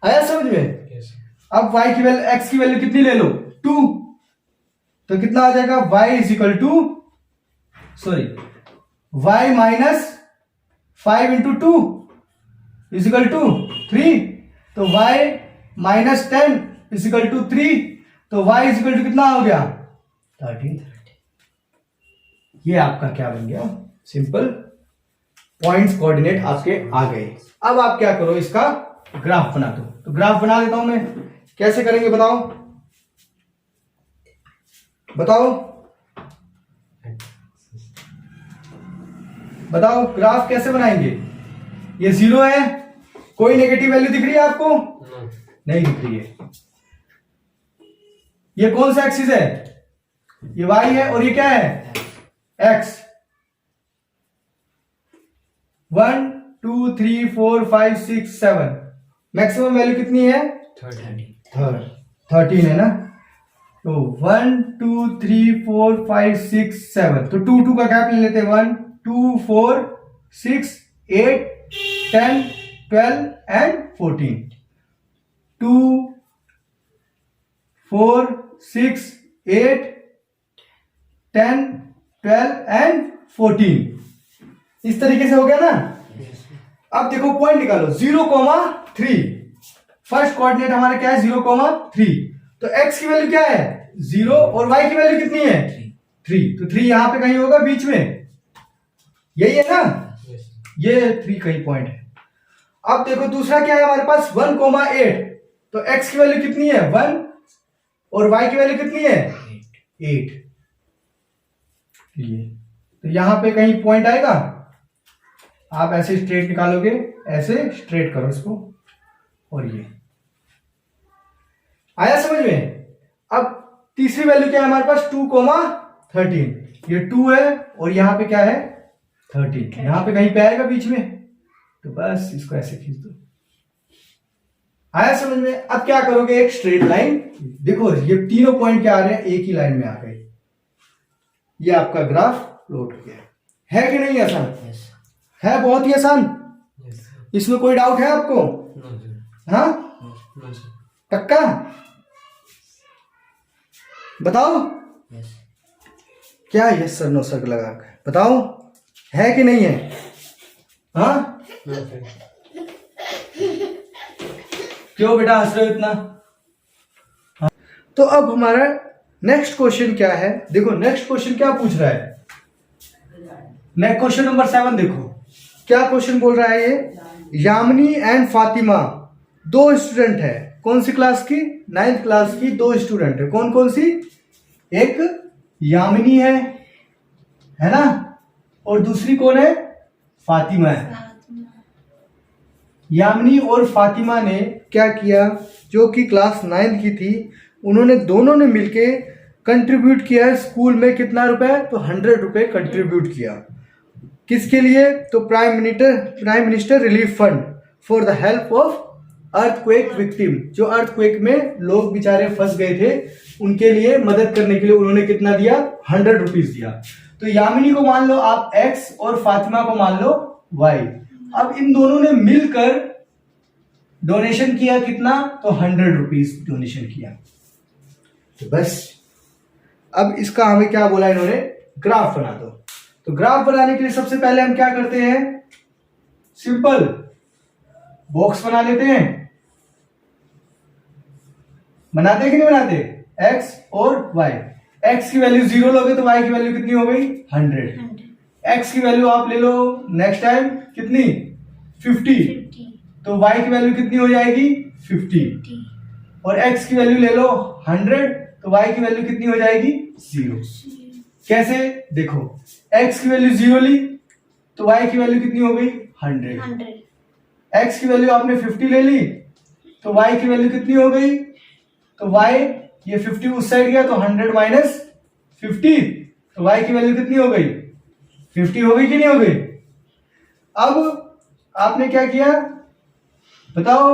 आया समझ में। अब y की वैल्यू, x की वैल्यू कितनी ले लो, 2, तो कितना आ जाएगा, y is equal to, sorry, y minus 5 into 2 is equal to 3, तो y minus 10 is equal to 3, तो y इज इक्वल टू कितना हो गया, 13। ये आपका क्या बन गया, सिंपल पॉइंट्स कोऑर्डिनेट आपके आ गए। अब आप क्या करो, इसका ग्राफ बना दो। तो ग्राफ बना देता हूं मैं, कैसे करेंगे बताओ, बताओ बताओ, ग्राफ कैसे बनाएंगे। ये 0 है, कोई नेगेटिव वैल्यू दिख रही है आपको, नहीं दिख रही है। ये कौन सा एक्सिस है, ये y है, और ये क्या है, x। 1 2 3 4 5 6 7, मैक्सिमम वैल्यू कितनी है, 13 है ना। तो 1 2 3 4 5 6 7, तो 2 2 का गैप ले लेते हैं, 1 2 4 6 8 10 12 एंड 14, 2 4 6 8 10 12 एंड 14। इस तरीके से हो गया ना। अब देखो पॉइंट निकालो, 0,3, फर्स्ट कोऑर्डिनेट हमारा क्या है, 0,3, तो x की वैल्यू क्या है, 0, और y की वैल्यू कितनी है, 3, तो 3 यहां पे कहीं होगा बीच में, यही है ना, ये 3 कहीं पॉइंट है। अब देखो दूसरा क्या है हमारे पास, 1,8, तो x की वैल्यू कितनी है, 1, और y की वैल्यू कितनी है, 8। ये तो यहां पे कहीं पॉइंट आएगा, आप ऐसे स्ट्रेट निकालोगे, ऐसे स्ट्रेट करो इसको, और ये आया समझ में। अब तीसरी वैल्यू क्या है हमारे पास, 2,13, ये 2 है, और यहां पे क्या है, 13, यहां पे कहीं पे आएगा बीच में, तो बस इसको ऐसे खींच दो। आया समझ में। अब क्या करोगे, एक स्ट्रेट लाइन, देखो ये तीनों पॉइंट क्या आ रहे हैं, एक ही लाइन में आ गए, ये आपका ग्राफ प्लॉट हो गया। है कि नहीं आसान, है बहुत ही आसान, इसमें कोई डाउट है आपको, हाँ पक्का, बताओ, क्या यस सर नो सर लगा कर बताओ, है कि नहीं है, हाँ क्यों बेटा हंस रहे हो इतना। हाँ? तो अब हमारा नेक्स्ट क्वेश्चन क्या है, देखो नेक्स्ट क्वेश्चन क्या पूछ रहा है, नेक्स्ट क्वेश्चन नंबर 7 देखो क्या क्वेश्चन बोल रहा है। ये यामिनी एंड फातिमा दो स्टूडेंट है, कौन सी क्लास की, 9th क्लास की, दो स्टूडेंट है, कौन कौन सी, एक यामिनी है ना, और दूसरी कौन है, फातिमा है। यामिनी और फातिमा ने क्या किया, जो कि क्लास 9th की थी, उन्होंने दोनों ने मिलके कंट्रीब्यूट किया है स्कूल में, कितना रुपए, तो 100 रुपए कंट्रीब्यूट किया, किसके लिए, तो prime minister relief fund for the help of earthquake victim, जो अर्थक्वेक में लोग बेचारे फंस गए थे, उनके लिए मदद करने के लिए उन्होंने कितना दिया, 100 रुपीज दिया। तो यामिनी को मान लो आप x और फातिमा को मान लो y। अब इन दोनों ने मिलकर डोनेशन किया कितना, तो 100 रुपीज डोनेशन किया। तो बस अब इसका हमें क्या बोला इन्होंने, ग्राफ बना दो। तो ग्राफ बनाने के लिए सबसे पहले हम क्या करते हैं, सिंपल बॉक्स बना लेते हैं। बनाते हैं कि नहीं बनाते, x और y। x की वैल्यू 0 लोगे तो y की वैल्यू कितनी हो गई, 100। x की वैल्यू आप ले लो नेक्स्ट टाइम कितनी, 50। तो y की वैल्यू कितनी हो जाएगी, 50। और x की वैल्यू ले लो 100, तो y की वैल्यू कितनी हो जाएगी, 0। कैसे, देखो x की वैल्यू 0 ली तो y की वैल्यू कितनी हो गई, 100। x की वैल्यू आपने 50 ले ली तो y की वैल्यू कितनी हो गई, तो y ये 50 उस साइड गया तो 100 माइनस 50, तो y की वैल्यू कितनी हो गई, 50 हो गई कि नहीं हो गई। अब आपने क्या किया बताओ,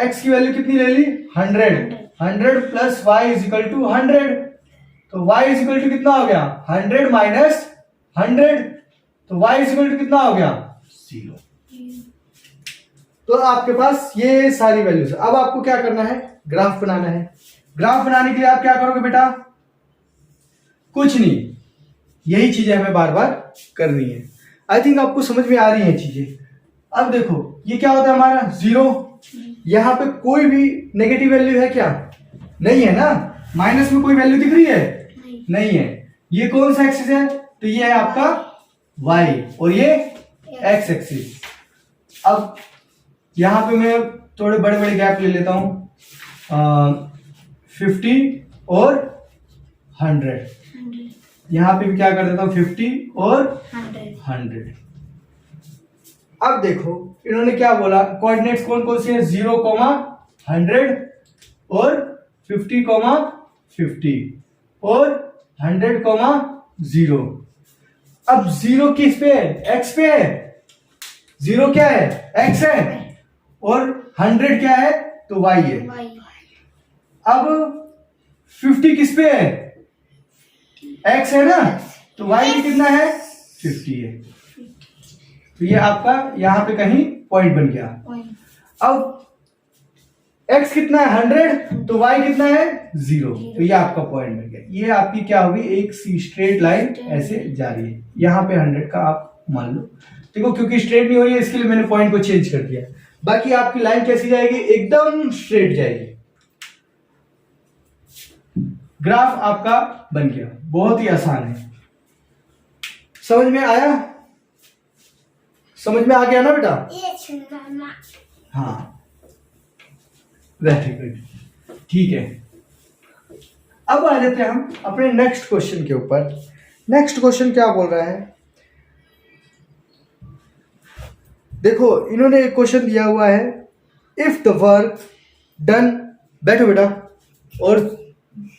x की वैल्यू कितनी ले ली, 100 plus y is equal to 100, तो y इज इक्वल टू कितना हो गया, 100 माइनस 100, तो y इज इक्वल टू कितना हो गया, 0। तो आपके पास ये सारी वैल्यूज। अब आपको क्या करना है, ग्राफ बनाना है। ग्राफ बनाने के लिए आप क्या करोगे बेटा, कुछ नहीं, यही चीजें हमें बार बार करनी है। आई थिंक आपको समझ में आ रही है चीजें। अब देखो ये क्या होता है हमारा 0, यहां पे कोई भी नेगेटिव वैल्यू है क्या, नहीं है ना, माइनस में कोई वैल्यू दिख रही है, नहीं है। ये कौन सा एक्सिस है, तो ये है आपका y और ये x एक्सिस। अब यहां पे मैं थोड़े बड़े बड़े गैप ले लेता हूं, 50 और 100। यहां पे भी क्या कर देता हूं, 50 और 100। अब देखो इन्होंने क्या बोला, कोऑर्डिनेट्स कौन कौन से हैं, 0, 100 और 50, 50 और 100, 0। अब 0 किस पे है, x पे है, 0 क्या है, x है, और 100 क्या है, तो y है। अब 50 किस पे है, x है ना, तो y भी कितना है, 50 है। तो ये आपका यहां पे कहीं पॉइंट बन गया। अब x कितना है, 100, तो y कितना है, 0, तो ये आपका पॉइंट बन गया। ये आपकी क्या होगी, एक सी स्ट्रेट लाइन ऐसे जा रही है, यहां पे 100 का आप मान लो। देखो क्योंकि स्ट्रेट नहीं हो रही है इसके लिए मैंने पॉइंट को चेंज कर दिया, बाकी आपकी लाइन कैसी जाएगी, एकदम स्ट्रेट जाएगी। ग्राफ आपका बन गया, बहुत ही आसान है। समझ में आया, समझ में आ गया ना बेटा, हाँ वेरी गुड, ठीक है। अब आ जाते हैं हम अपने नेक्स्ट क्वेश्चन के ऊपर। नेक्स्ट क्वेश्चन क्या बोल रहा है, देखो इन्होंने एक क्वेश्चन दिया हुआ है, इफ द वर्क डन, बैठो बेटा और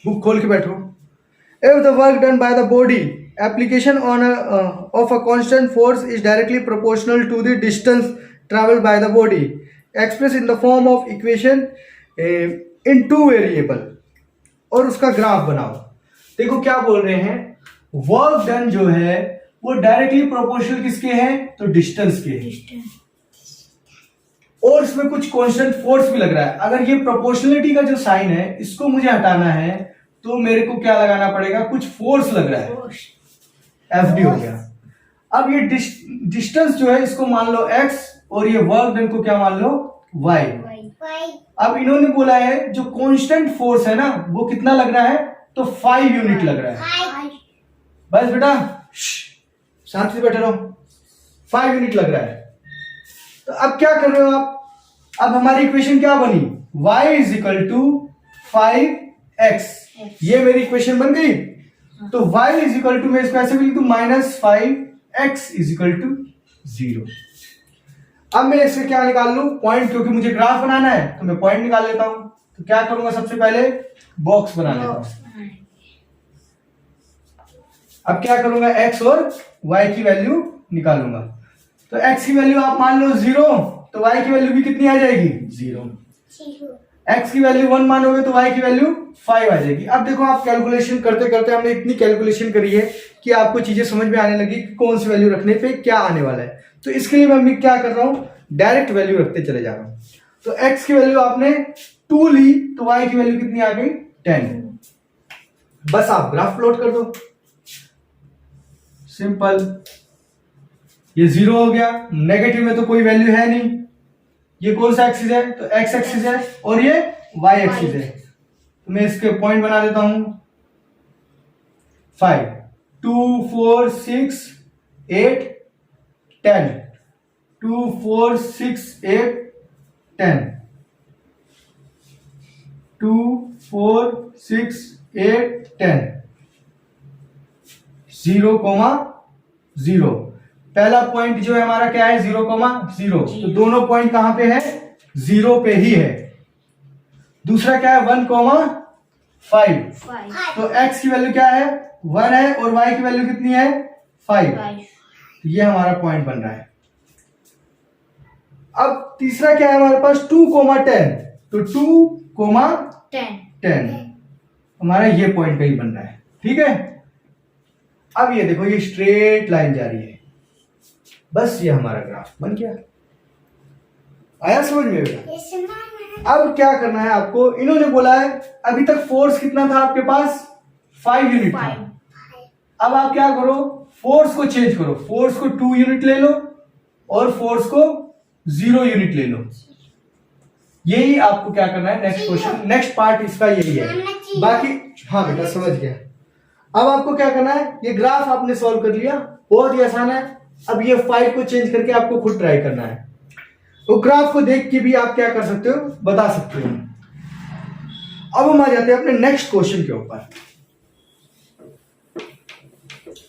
बुक खोल के बैठो। If the work done by the body application on of a constant force is directly proportional to the distance travelled by the body, express in the form of equation in 2 variable, और उसका graph बनाओ। देखो क्या बोल रहे हैं, work done जो है वो डायरेक्टली प्रोपोर्शनल किसके हैं, तो डिस्टेंस के हैं, और इसमें कुछ कांस्टेंट फोर्स भी लग रहा है। अगर ये प्रोपोर्शनलिटी का जो साइन है इसको मुझे हटाना है तो मेरे को क्या लगाना पड़ेगा, कुछ फोर्स लग रहा है, FD हो गया। अब ये डिस्टेंस जो है इसको मान लो x, और ये वर्क डन को क्या मान लो y। अब इन्होंने बोला है जो कांस्टेंट फोर्स है ना वो कितना लग रहा है, तो 5 यूनिट लग रहा है। बस बेटा शांति से बैठे रहो, 5 यूनिट लग रहा है। तो अब क्या कर रहे हो आप, अब हमारी इक्वेशन क्या बनी, y is equal to 5x, ये मेरी इक्वेशन बन गई। तो y इज इक्वल टू, मैं इसको ऐसे भी लिख दूं, -5x इज इक्वल टू 0। अब मैं इससे क्या निकाल लूं, पॉइंट, क्योंकि मुझे ग्राफ बनाना है तो मैं पॉइंट निकाल लेता हूं। तो क्या करूंगा, सबसे पहले बॉक्स बना लेता हूं। अब क्या करूंगा, x और y की वैल्यू निकालूंगा। तो x की वैल्यू आप मान लो 0, तो y की वैल्यू भी कितनी आ जाएगी, 0। x की वैल्यू 1 मानोगे तो y की वैल्यू 5 आ जाएगी। अब देखो आप कैलकुलेशन करते करते हमने इतनी कैलकुलेशन करी है कि आपको चीजें समझ में आने लगी कि कौन सी वैल्यू रखने पे क्या आने वाला है। तो इसके लिए मैं क्या कर रहा हूं, डायरेक्ट वैल्यू रखते चले जा रहा हूं। तो x की वैल्यू आपने 2 ली तो y की वैल्यू कितनी आ गई 10। बस आप ग्राफ प्लॉट कर दो, सिंपल। ये 0 हो गया, नेगेटिव में तो कोई वैल्यू है नहीं। ये कौन सा एक्सिस है, तो x एक्सिस है और ये y एक्सिस है। तो मैं इसके पॉइंट बना देता हूं 5, 2, 4, 6, 8, 10, 2, 4, 6, 8, 10, 2, 4, 6, 8, 10, 0,0। पहला पॉइंट जो है हमारा क्या है 0,0, तो दोनों पॉइंट कहां पे है 0 पे ही है। दूसरा क्या है 1,5, तो x की वैल्यू क्या है 1 है और y की वैल्यू कितनी है 5। तो ये हमारा पॉइंट बन रहा है। अब तीसरा क्या है हमारे पास 2,10, तो 2,10 हमारा ये पॉइंट कहीं बन रहा है, ठीक है। अब ये देखो ये स्ट्रेट लाइन जा रही है, बस ये हमारा ग्राफ बन गया। आया समझ में बेटा? अब क्या करना है आपको, इन्होंने बोला है अभी तक फोर्स कितना था आपके पास 5 यूनिट था। अब आप क्या करो, फोर्स को चेंज करो, फोर्स को 2 यूनिट ले लो और फोर्स को 0 यूनिट ले लो। यही आपको क्या करना है, नेक्स्ट क्वेश्चन, नेक्स्ट पार्ट इसका यही है। बाकी हाँ बेटा समझ गया। अब आपको क्या करना है, ये ग्राफ आपने सॉल्व कर लिया, बहुत ही आसान है। अब ये 5 को चेंज करके आपको खुद ट्राई करना है। तो ग्राफ को देख के भी आप क्या कर सकते हो, बता सकते हो। अब हम आ जाते हैं अपने नेक्स्ट क्वेश्चन के ऊपर,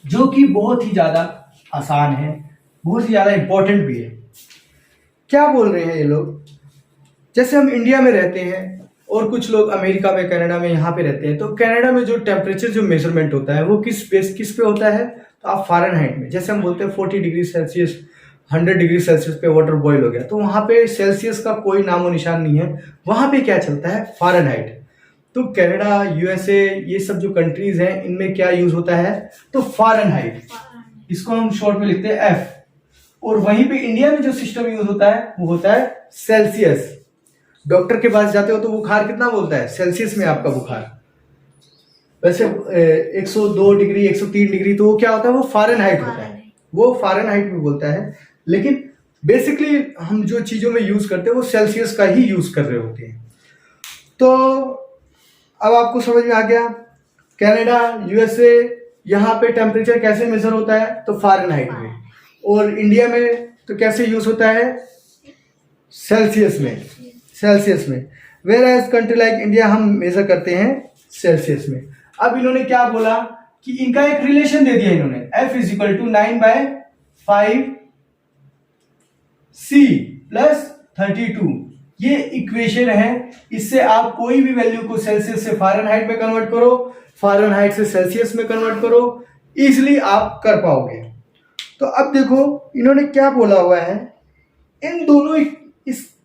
जो कि बहुत ही ज्यादा आसान है, बहुत ही ज्यादा इंपॉर्टेंट भी है। क्या बोल रहे हैं ये लोग, जैसे हम इंडिया में रहते हैं और कुछ लोग अमेरिका में, कनाडा में, यहाँ पे रहते हैं। तो कनाडा में जो टेम्परेचर जो मेजरमेंट होता है वो किस पे होता है, तो आप फ़ारेनहाइट में, जैसे हम बोलते हैं 40 डिग्री सेल्सियस 100 डिग्री सेल्सियस पे वाटर बॉईल हो गया, तो वहाँ पे सेल्सियस का कोई नामो निशान नहीं है। वहाँ पे क्या चलता है फ़ारेनहाइट। तो कनाडा, यूएसए, ये सब जो कंट्रीज हैं इनमें क्या यूज होता है, तो फ़ारेनहाइट, इसको हम शॉर्ट में लिखते हैं एफ। और वहीं पे इंडिया में जो सिस्टम यूज होता है वो होता है सेल्सियस। डॉक्टर के पास जाते हो तो बुखार कितना बोलता है, सेल्सियस में आपका बुखार। वैसे 102 डिग्री 103 डिग्री तो वो क्या होता है, वो फ़ारेनहाइट होता है, वो फ़ारेनहाइट में बोलता है। लेकिन बेसिकली हम जो चीज़ों में यूज़ करते हैं वो सेल्सियस का ही यूज़ कर रहे होते हैं। तो अब आपको समझ में आ गया, कनाडा, यूएसए, यहाँ पे टेम्परेचर कैसे मेजर होता है, तो फ़ारेनहाइट में। और इंडिया में तो कैसे यूज़ होता है, सेल्सियस में। Whereas country like India हम मेजर करते हैं सेल्सियस में। अब इन्होंने क्या बोला कि इनका एक रिलेशन दे दिया इन्होंने, F is equal to 9/5 C plus 32। ये इक्वेशन है, इससे आप कोई भी वैल्यू को सेल्सियस से फ़ारेनहाइट में कन्वर्ट करो, फ़ारेनहाइट से सेल्सियस में कन्वर्ट करो, इजिली आप कर पाओगे। तो अब देखो इन्होंने क्या बोला हुआ है, इन दोनों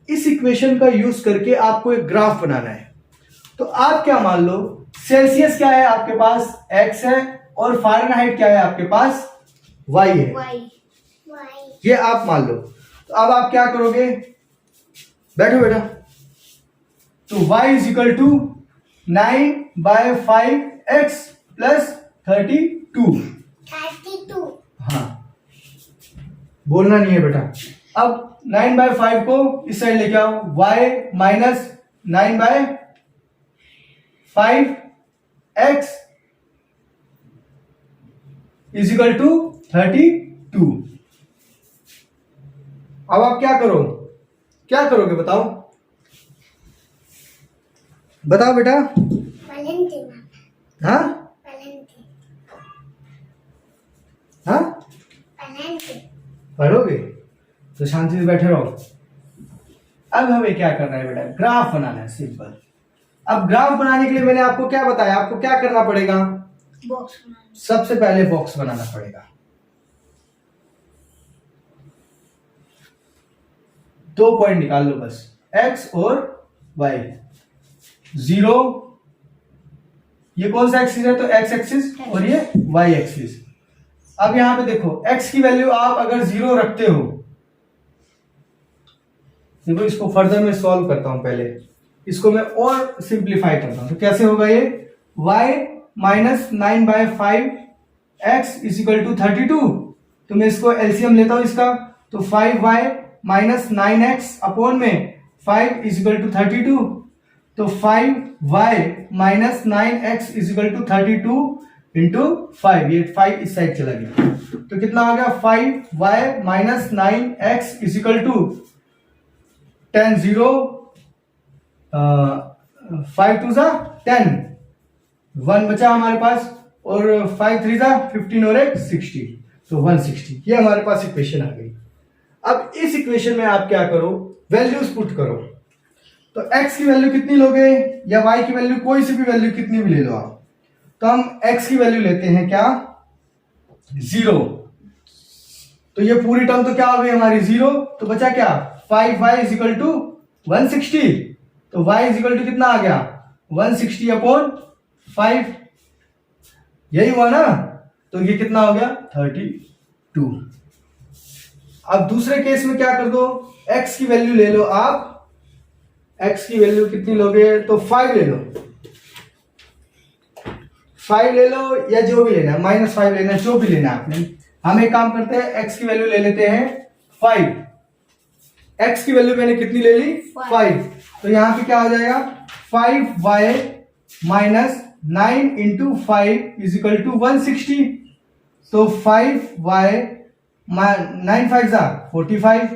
इस इक्वेशन का यूज करके आपको एक ग्राफ बनाना है। तो आप क्या मान लो, सेल्सियस क्या है आपके पास x है और फ़ारेनहाइट क्या है आपके पास y है, ये आप मान लो। तो अब आप क्या करोगे, बैठो बेटा। तो y is equal to 9/5x plus 32। हाँ बोलना नहीं है बेटा। अब 9/5 को इस साइड लेके आओ, y minus 9/5x is equal to 32। अब आप क्या करोगे बताओ बेटा। हाँ पढ़ोगे तो शांति से बैठे रहो। अब हमें क्या करना है बेटा, ग्राफ बनाना है, सिंपल। अब ग्राफ बनाने के लिए मैंने आपको क्या बताया, आपको क्या करना पड़ेगा, बॉक्स बनाना। सबसे पहले बॉक्स बनाना पड़ेगा। 2 पॉइंट निकाल लो बस, x और y, 0, ये कौन सा एक्सिस है, तो x एक्सिस, और ये y एक्सिस। अब यहां पे देखो x की वैल्यू आप अगर 0 रखते हो, देखो इसको फर्दर में सॉल्व करता हूं, पहले इसको मैं और सिंप्लीफाई करता हूं। तो कैसे होगा ये, y minus 9/5 x is equal to 32। तो मैं इसको एलसीएम लेता हूं इसका, तो 5y माइनस 9x अपॉन में 5 इज इक्वल टू 32। तो 5y minus 9x is equal to 32 into 5, ये 5 इस साइड चला गया, तो कितना आ गया, 5y minus 9x is equal to 10 0 5 2 10, 1 बचा हमारे पास, और 5 3 15 और 1 60, तो 160। ये हमारे पास इक्वेशन आ गई। अब इस इक्वेशन में आप क्या करो, वैल्यूज पुट करो। तो x की वैल्यू कितनी लोगे, या y की वैल्यू, कोई सी भी वैल्यू कितनी भी ले लो आप। तो हम x की वैल्यू लेते हैं क्या, 0। तो ये पूरी टर्म तो क्या हो गई हमारी 0, तो बचा क्या, 5y इज इक्वल टू 160। तो y इज इक्वल टू कितना आ गया, 160 अपॉन 5, यही हुआ ना। तो ये कितना हो गया, 32। अब दूसरे केस में क्या कर दो, x की वैल्यू ले लो आप, x की वैल्यू कितनी लोगे, तो 5 ले लो, 5 ले लो, या जो भी लेना है, -5 लेना, जो भी लेना है आपने। हम एक काम करते हैं, x की वैल्यू ले लेते हैं 5। x की वैल्यू मैंने कितनी ले ली, 5। तो यहां पे क्या हो जाएगा, 5y minus 9 into 5 is equal to 160। तो 5y 9 5 45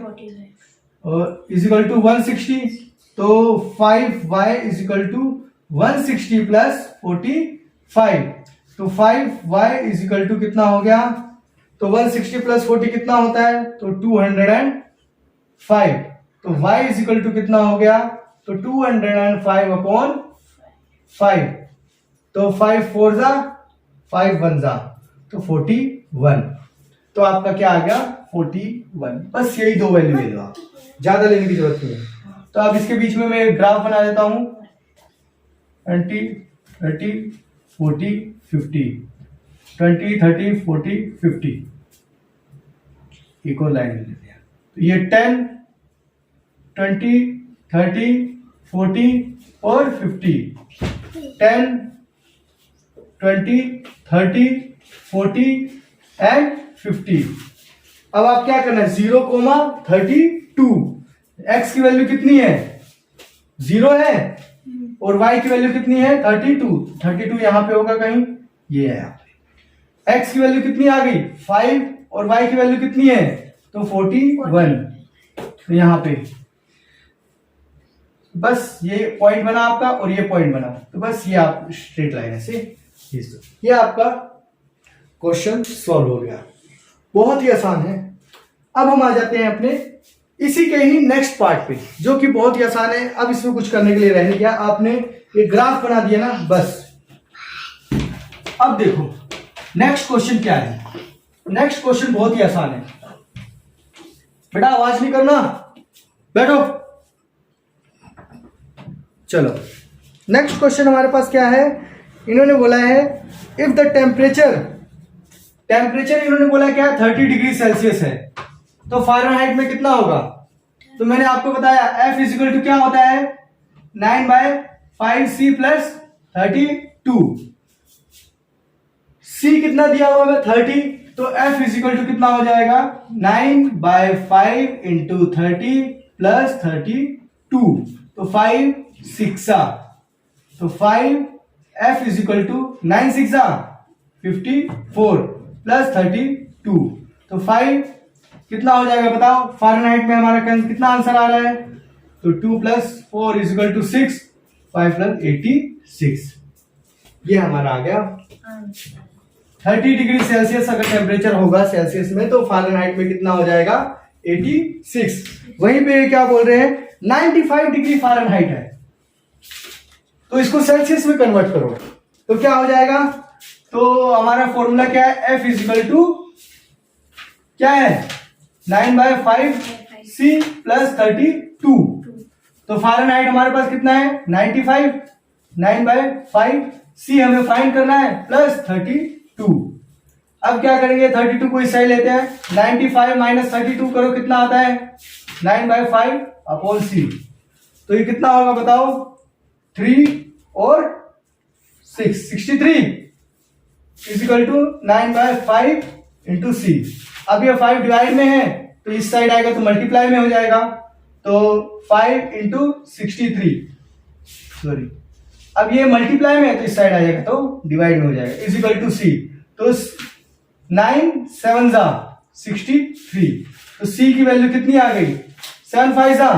और इज इक्वल टू 160। तो 5y is equal to 160 plus 45। तो 5y इज इक्वल टू कितना हो गया, तो 160 प्लस 40 कितना होता है, तो 205। तो y इज इक्वल टू कितना हो गया, तो 205 अपॉन 5। तो 5 4 5 1 तो 41। तो आपका क्या आ गया, 41। बस यही दो वैल्यू ले लो आप, ज्यादा लेने की जरूरत नहीं है। तो अब इसके बीच में मैं ग्राफ बना देता हूं, 20 30 40 50, 20 30 40 50, एक और लाइन ले लेते हैं। तो ये 10 20 30 40 और 50, 10 20 30 40 एंड 50। अब आप क्या करना है, 0,32। x की वैल्यू कितनी है, 0 है, और y की वैल्यू कितनी है, 32। 32 यहां पे होगा कहीं, ये है यहाँ पे। x की वैल्यू कितनी आ गई, 5, और y की वैल्यू कितनी है, तो 41। तो यहां पे बस ये पॉइंट बना आपका, और ये पॉइंट बना, तो बस ये आप स्ट्रेट लाइन से ये आपका क्वेश्चन सॉल्व हो गया। बहुत ही आसान है। अब हम आ जाते हैं अपने इसी के ही नेक्स्ट पार्ट पे, जो कि बहुत ही आसान है। अब इसमें कुछ करने के लिए रह नहीं गया, आपने ये ग्राफ बना दिया ना, बस। अब देखो नेक्स्ट क्वेश्चन क्या है। नेक्स्ट क्वेश्चन बहुत ही आसान है। बेटा आवाज नहीं करना, बैठो। चलो नेक्स्ट क्वेश्चन हमारे पास क्या है, इन्होंने बोला है इफ द टेम्परेचर इन्होंने बोला क्या, 30 डिग्री सेल्सियस है, तो फ़ारेनहाइट में कितना होगा। तो मैंने आपको बताया F इजिकल टू क्या होता है, 9/5C प्लस 32। C कितना दिया हुआ है, 30। तो F इजिकल टू कितना हो जाएगा, 9/5 इंटू 30 प्लस 32। तो 5 6 तो 5 F इजिकल टू 9 6 54 प्लस 32। तो 5 कितना हो जाएगा बताओ, फ़ारेनहाइट में हमारा कितना आंसर आ रहा है, तो 2 प्लस 4 इजिकल टू 6, 5 प्लस 86। ये हमारा आ गया 30 डिग्री सेल्सियस अगर टेम्परेचर होगा सेल्सियस में, तो फ़ारेनहाइट में कितना हो जाएगा, 86। वहीं पे क्या बोल रहे हैं, 95 डिग्री फ़ारेनहाइट है, तो इसको सेल्सियस में कन्वर्ट करो तो क्या हो जाएगा। तो हमारा फॉर्मूला क्या है, F इजिकल टू क्या है, 9/5C प्लस 32। तो फ़ारेनहाइट हमारे पास कितना है 95, 9/5। सी हमें फाइंड करना है प्लस 32। अब क्या करेंगे 32 को इस साइड लेते हैं, 95 माइनस 32 करो कितना आता है 9/5 अपॉन सी। तो ये कितना होगा बताओ 3 और 6 63 इजिकल टू 9/5 इंटू सी। अब ये 5 डिवाइड में है तो इस साइड आएगा तो मल्टीप्लाई में हो जाएगा, तो 5 इंटू 63 सॉरी, अब ये मल्टीप्लाई में है तो इस साइड आ जाएगा तो डिवाइड में हो जाएगा इजिकल टू सी। तो 9 7 जा 63, तो सी की वैल्यू कितनी आ गई 7 5 जा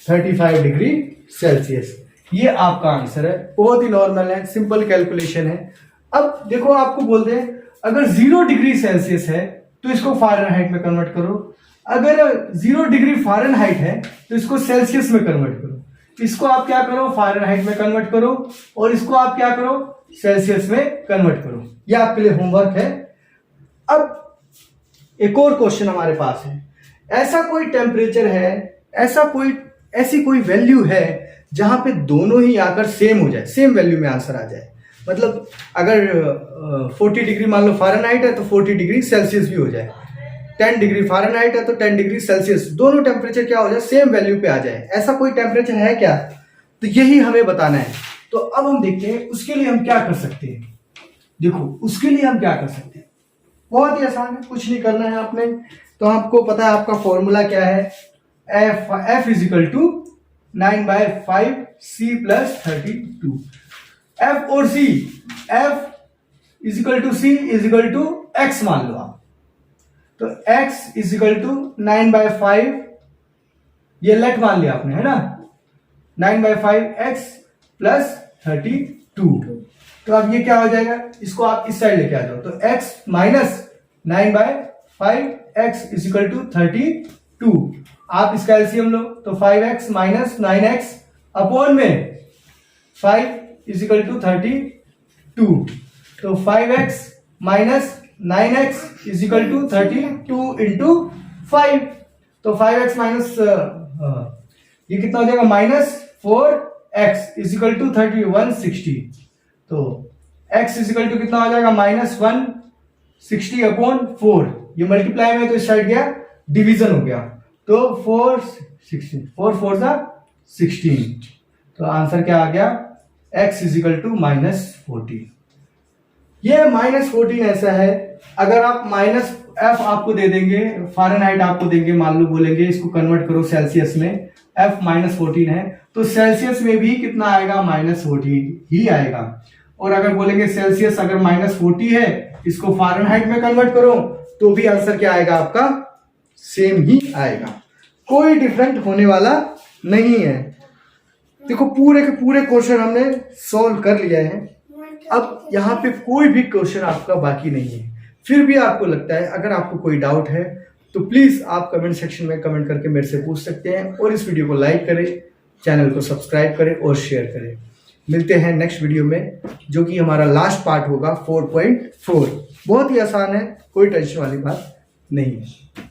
35 डिग्री सेल्सियस। ये आपका आंसर है, बहुत ही नॉर्मल है, सिंपल कैलकुलेशन है। अब देखो आपको बोलते हैं अगर 0 डिग्री सेल्सियस है तो इसको फ़ारेनहाइट में कन्वर्ट करो, अगर 0 डिग्री फ़ारेनहाइट है तो इसको सेल्सियस में कन्वर्ट करो। इसको आप क्या करो फ़ारेनहाइट में कन्वर्ट करो और इसको आप क्या करो सेल्सियस में कन्वर्ट करो। ये आपके लिए होमवर्क है। अब एक और क्वेश्चन हमारे पास है, ऐसा कोई टेम्परेचर है, ऐसी कोई वैल्यू है जहां पे दोनों ही आकर सेम हो जाए, सेम वैल्यू में आंसर आ जाए। मतलब अगर 40 डिग्री मान लो फ़ारेनहाइट है तो 40 डिग्री सेल्सियस भी हो जाए, 10 डिग्री फ़ारेनहाइट है तो 10 डिग्री सेल्सियस, दोनों टेम्परेचर क्या हो जाए सेम वैल्यू पे आ जाए। ऐसा कोई टेम्परेचर है क्या? तो यही हमें बताना है। तो अब हम देखते हैं उसके लिए हम क्या कर सकते हैं। देखो उसके लिए हम क्या कर सकते हैं, बहुत ही आसान है, कुछ नहीं करना है आपने। तो आपको पता है आपका फॉर्मूला क्या है, F is equal to 9/5 C plus 32। F और C, F is equal to C is equal to X मान लो आप, तो X इजिकल टू 9/5, ये लेट मान लिया आपने है ना, 9/5 X प्लस 32। तो अब ये क्या हो जाएगा, इसको आप इस साइड लेके आ जाओ, तो X minus 9/5 X is equal to 32। आप इसका एलसीएम लो तो 5x माइनस 9x अपॉन में 5 इजिकल टू 32। तो 5x minus 9x is equal to 32 into 5। तो 5x माइनस ये कितना हो जाएगा माइनस 4x इजिकल टू 160। तो x इजिकल टू कितना हो जाएगा माइनस 160 अपॉन 4। ये मल्टीप्लाई में तो इस साइड गया डिवीजन हो गया, तो 4 4 जा 16। तो आंसर क्या आ गया x इजिकल टू -14। ये -14 ऐसा है, अगर आप माइनस f आपको दे देंगे, फ़ारेनहाइट आपको देंगे, मान लो बोलेंगे इसको कन्वर्ट करो सेल्सियस में, f -14 है तो सेल्सियस में भी कितना आएगा -14 ही आएगा। और अगर बोलेंगे सेल्सियस अगर -40 है इसको फ़ारेनहाइट में कन्वर्ट करो तो भी आंसर क्या आएगा आपका सेम ही आएगा, कोई डिफरेंट होने वाला नहीं है। देखो पूरे के पूरे क्वेश्चन हमने सॉल्व कर लिया है, अब यहाँ पे कोई भी क्वेश्चन आपका बाकी नहीं है। फिर भी आपको लगता है, अगर आपको कोई डाउट है तो प्लीज़ आप कमेंट सेक्शन में कमेंट करके मेरे से पूछ सकते हैं, और इस वीडियो को लाइक करें, चैनल को सब्सक्राइब करें और शेयर करें। मिलते हैं नेक्स्ट वीडियो में, जो कि हमारा लास्ट पार्ट होगा 4.4। बहुत ही आसान है, कोई टेंशन वाली बात नहीं है।